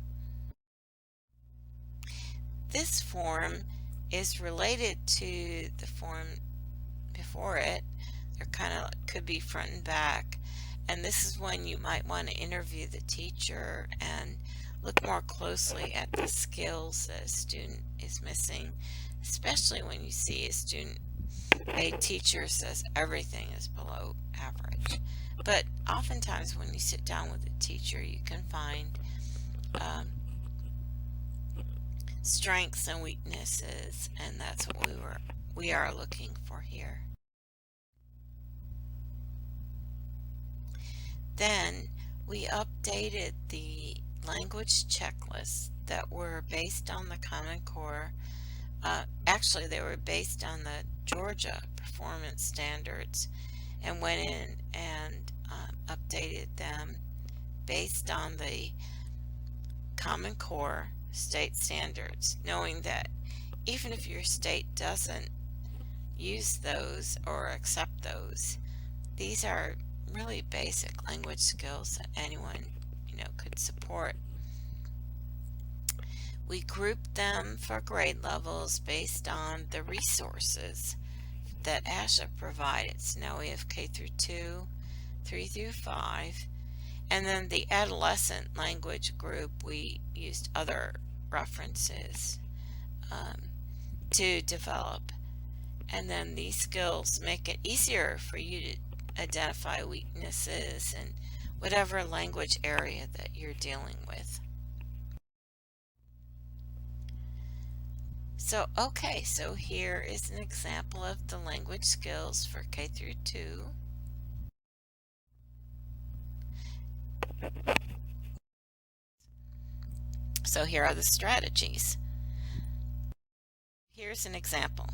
Speaker 1: This form is related to the form before it. They're kind of could be front and back, and this is when you might want to interview the teacher and look more closely at the skills that a student is missing, especially when you see a teacher says everything is below average. But oftentimes when you sit down with a teacher, you can find strengths and weaknesses, and that's what we are looking for here. Then we updated the language checklists that were based on the Common Core. Actually, they were based on the Georgia performance standards, and went in and updated them based on the Common Core state standards, knowing that even if your state doesn't use those or accept those, these are really basic language skills that anyone, could support. We grouped them for grade levels based on the resources that ASHA provided. So now we have K through 2, 3 through 5, and then the adolescent language group, we used other references to develop. And then these skills make it easier for you to identify weaknesses in whatever language area that you're dealing with. So here is an example of the language skills for K through 2. So here are the strategies. Here's an example.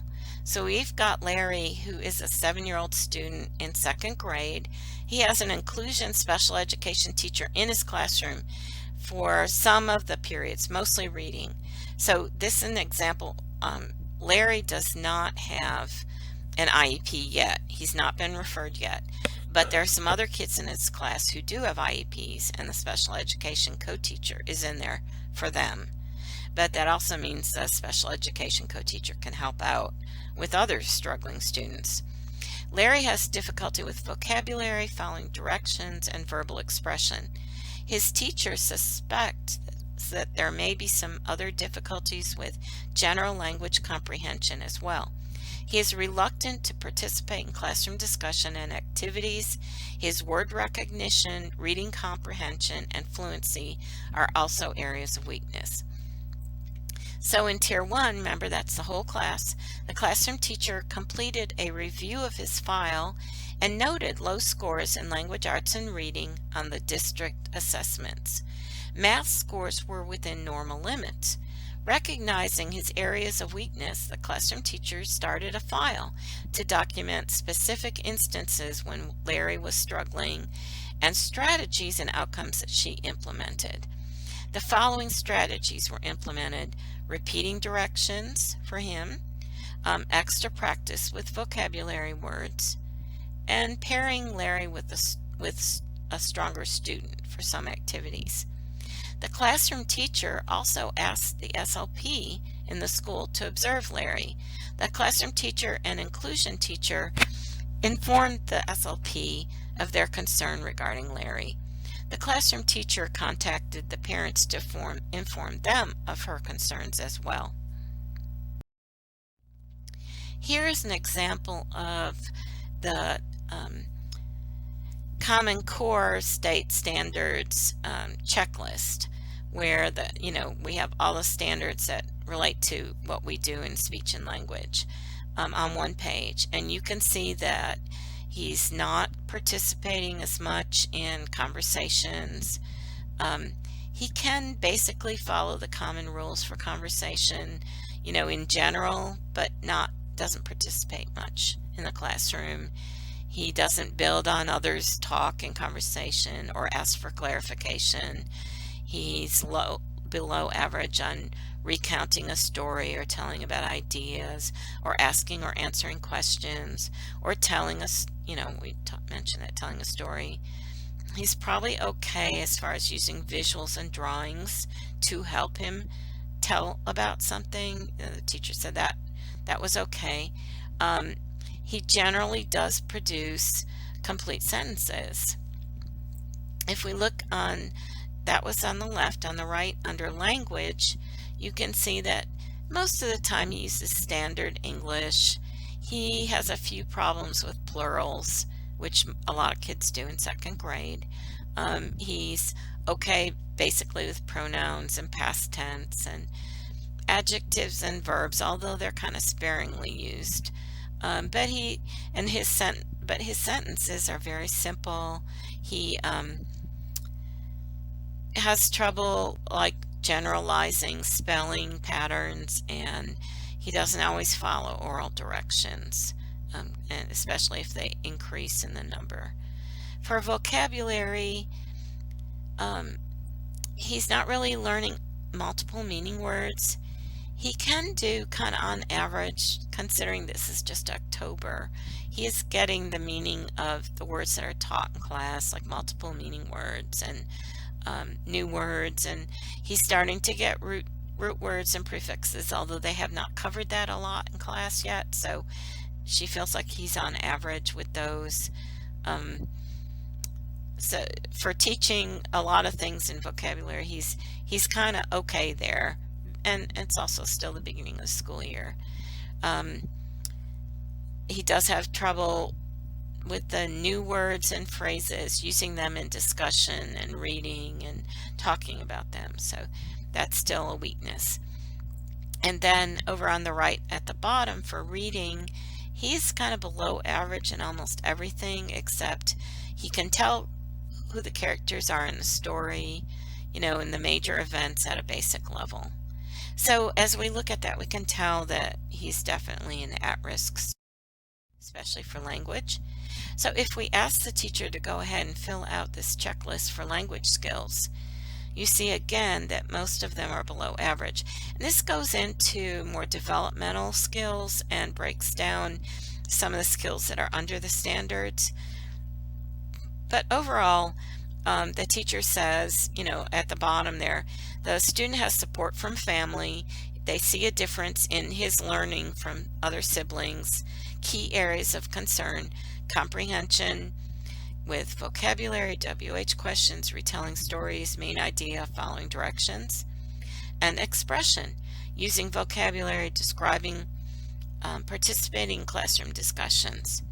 Speaker 1: So we've got Larry, who is a 7-year-old student in 2nd grade. He has an inclusion special education teacher in his classroom for some of the periods, mostly reading. So this is an example. Larry does not have an IEP yet. He's not been referred yet. But there are some other kids in his class who do have IEPs, and the special education co-teacher is in there for them. But that also means the special education co-teacher can help out with other struggling students. Larry has difficulty with vocabulary, following directions, and verbal expression. His teacher suspects that there may be some other difficulties with general language comprehension as well. He is reluctant to participate in classroom discussion and activities. His word recognition, reading comprehension, and fluency are also areas of weakness. So in Tier 1, remember that's the whole class, the classroom teacher completed a review of his file and noted low scores in language arts and reading on the district assessments. Math scores were within normal limits. Recognizing his areas of weakness, the classroom teacher started a file to document specific instances when Larry was struggling and strategies and outcomes that she implemented. The following strategies were implemented: repeating directions for him, extra practice with vocabulary words, and pairing Larry with a stronger student for some activities. The classroom teacher also asked the SLP in the school to observe Larry. The classroom teacher and inclusion teacher informed the SLP of their concern regarding Larry. The classroom teacher contacted the parents to inform them of her concerns as well. Here is an example of the Common Core state standards checklist, where we have all the standards that relate to what we do in speech and language on one page, and you can see that he's not participating as much in conversations. He can basically follow the common rules for conversation, in general, but doesn't participate much in the classroom. He doesn't build on others' talk in conversation or ask for clarification. He's below average on recounting a story or telling about ideas or asking or answering questions or telling us, we mentioned that, telling a story. He's probably okay as far as using visuals and drawings to help him tell about something. The teacher said that was okay. He generally does produce complete sentences. If we look on, that was on the left, on the right under language, you can see that most of the time he uses standard English. He has a few problems with plurals, which a lot of kids do in 2nd grade. He's okay basically with pronouns and past tense and adjectives and verbs, although they're kind of sparingly used. But his sentences are very simple. He has trouble like generalizing spelling patterns, and he doesn't always follow oral directions, and especially if they increase in the number. For vocabulary, um, he's not really learning multiple meaning words. He can do kind of on average, considering this is just October, he is getting the meaning of the words that are taught in class, like multiple meaning words and new words, and he's starting to get root words and prefixes, although they have not covered that a lot in class yet, so she feels like he's on average with those. So for teaching a lot of things in vocabulary, he's kind of okay there, and it's also still the beginning of the school year. He does have trouble with the new words and phrases, using them in discussion and reading and talking about them, so that's still a weakness. And then over on the right at the bottom for reading, he's kind of below average in almost everything, except he can tell who the characters are in the story, in the major events at a basic level. So as we look at that, we can tell that he's definitely an at-risk, especially for language. So if we ask the teacher to go ahead and fill out this checklist for language skills, you see again that most of them are below average. And this goes into more developmental skills and breaks down some of the skills that are under the standards. But overall, the teacher says, at the bottom there, the student has support from family. They see a difference in his learning from other siblings. Key areas of concern: comprehension with vocabulary, WH questions, retelling stories, main idea, following directions, and expression, using vocabulary, describing, participating in classroom discussions.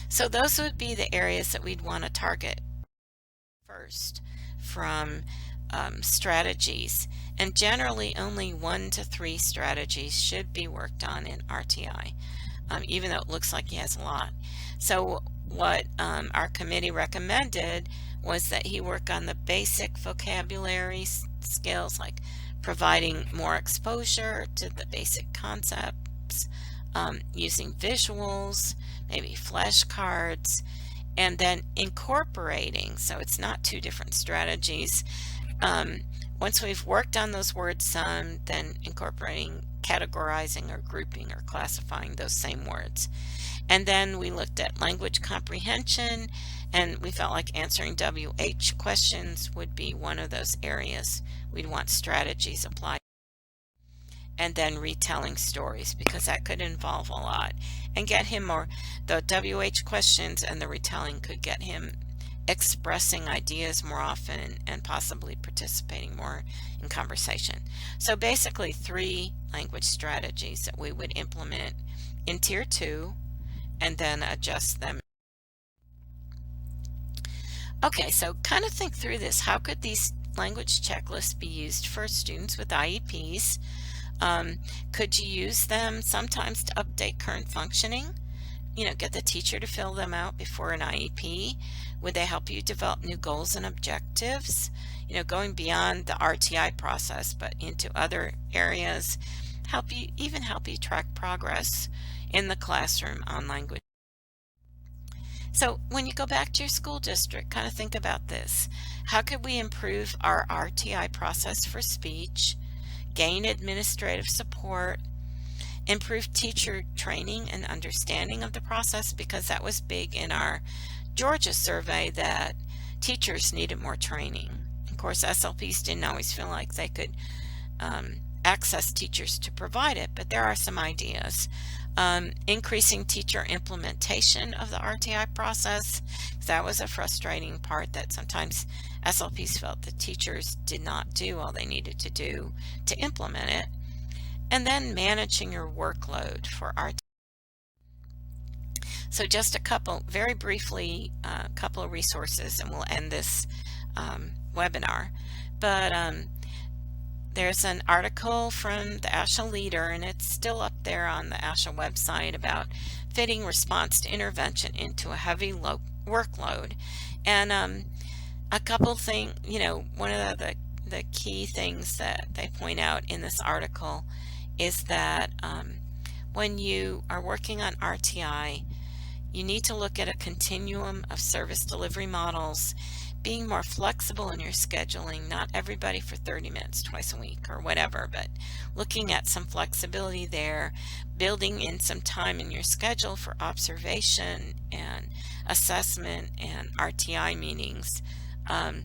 Speaker 1: So those would be the areas that we'd want to target first from strategies, and generally only 1 to 3 strategies should be worked on in RTI, even though it looks like he has a lot. So what our committee recommended was that he work on the basic vocabulary skills, like providing more exposure to the basic concepts, using visuals, maybe flashcards, and then incorporating, so it's not 2 different strategies. Once we've worked on those words some, then incorporating, categorizing or grouping or classifying those same words. And then we looked at language comprehension, and we felt like answering WH questions would be one of those areas we'd want strategies applied. And then retelling stories, because that could involve a lot and get him more. The WH questions and the retelling could get him expressing ideas more often and possibly participating more in conversation. So basically 3 language strategies that we would implement in Tier 2 and then adjust them. Okay, so kind of think through this. How could these language checklists be used for students with IEPs? Could you use them sometimes to update current functioning? Get the teacher to fill them out before an IEP. Would they help you develop new goals and objectives? Going beyond the RTI process, but into other areas, help you track progress in the classroom on language. So when you go back to your school district, kind of think about this. How could we improve our RTI process for speech, gain administrative support, improve teacher training and understanding of the process, because that was big in our Georgia survey that teachers needed more training. Of course, SLPs didn't always feel like they could access teachers to provide it, but there are some ideas. Increasing teacher implementation of the RTI process. That was a frustrating part that sometimes SLPs felt the teachers did not do all they needed to do to implement it. And then managing your workload for RTI. So just a couple, very briefly, a couple of resources, and we'll end this webinar. But there's an article from the ASHA leader, and it's still up there on the ASHA website, about fitting response to intervention into a heavy workload. And A couple things, one of the key things that they point out in this article is that when you are working on RTI, you need to look at a continuum of service delivery models, being more flexible in your scheduling, not everybody for 30 minutes twice a week or whatever, but looking at some flexibility there, building in some time in your schedule for observation and assessment and RTI meetings, um,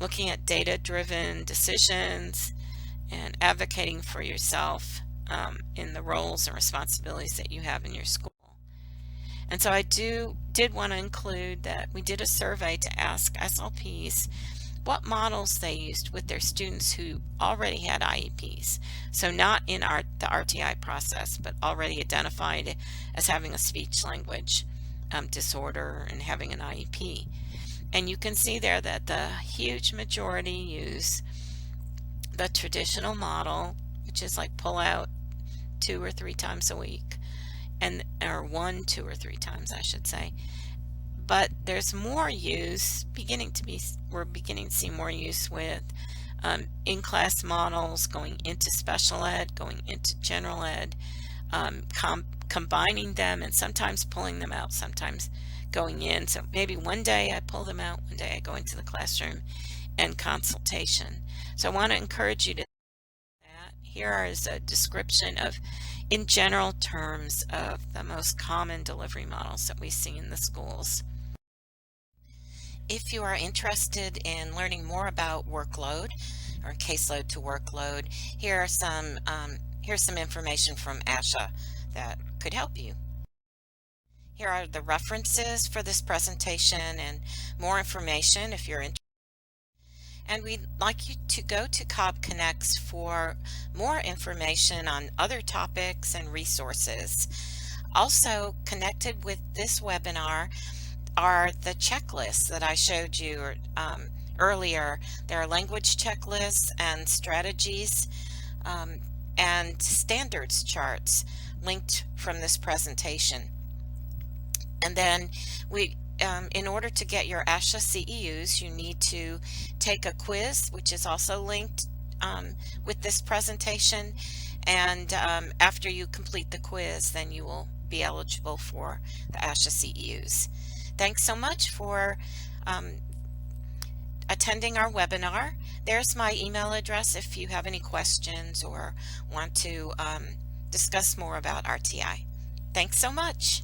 Speaker 1: looking at data-driven decisions and advocating for yourself in the roles and responsibilities that you have in your school. And so I did want to include that we did a survey to ask SLPs what models they used with their students who already had IEPs. So not in the RTI process, but already identified as having a speech language disorder and having an IEP. And you can see there that the huge majority use the traditional model, which is like pull out 2 or 3 times a week, or 1, 2 or 3 times, I should say. But there's more use we're beginning to see more use with in-class models, going into special ed, going into general ed, combining them and sometimes pulling them out, sometimes going in. So maybe one day I pull them out, one day I go into the classroom and consultation. So I want to encourage you to do that. Here is a description of, in general terms, of the most common delivery models that we see in the schools. If you are interested in learning more about workload or caseload to workload, here's some information from ASHA that could help you. Here are the references for this presentation and more information if you're interested. And we'd like you to go to Cobb Connects for more information on other topics and resources. Also connected with this webinar are the checklists that I showed you earlier. There are language checklists and strategies and standards charts linked from this presentation. And then in order to get your ASHA CEUs, you need to take a quiz, which is also linked with this presentation. And after you complete the quiz, then you will be eligible for the ASHA CEUs. Thanks so much for attending our webinar. There's my email address if you have any questions or want to discuss more about RTI. Thanks so much.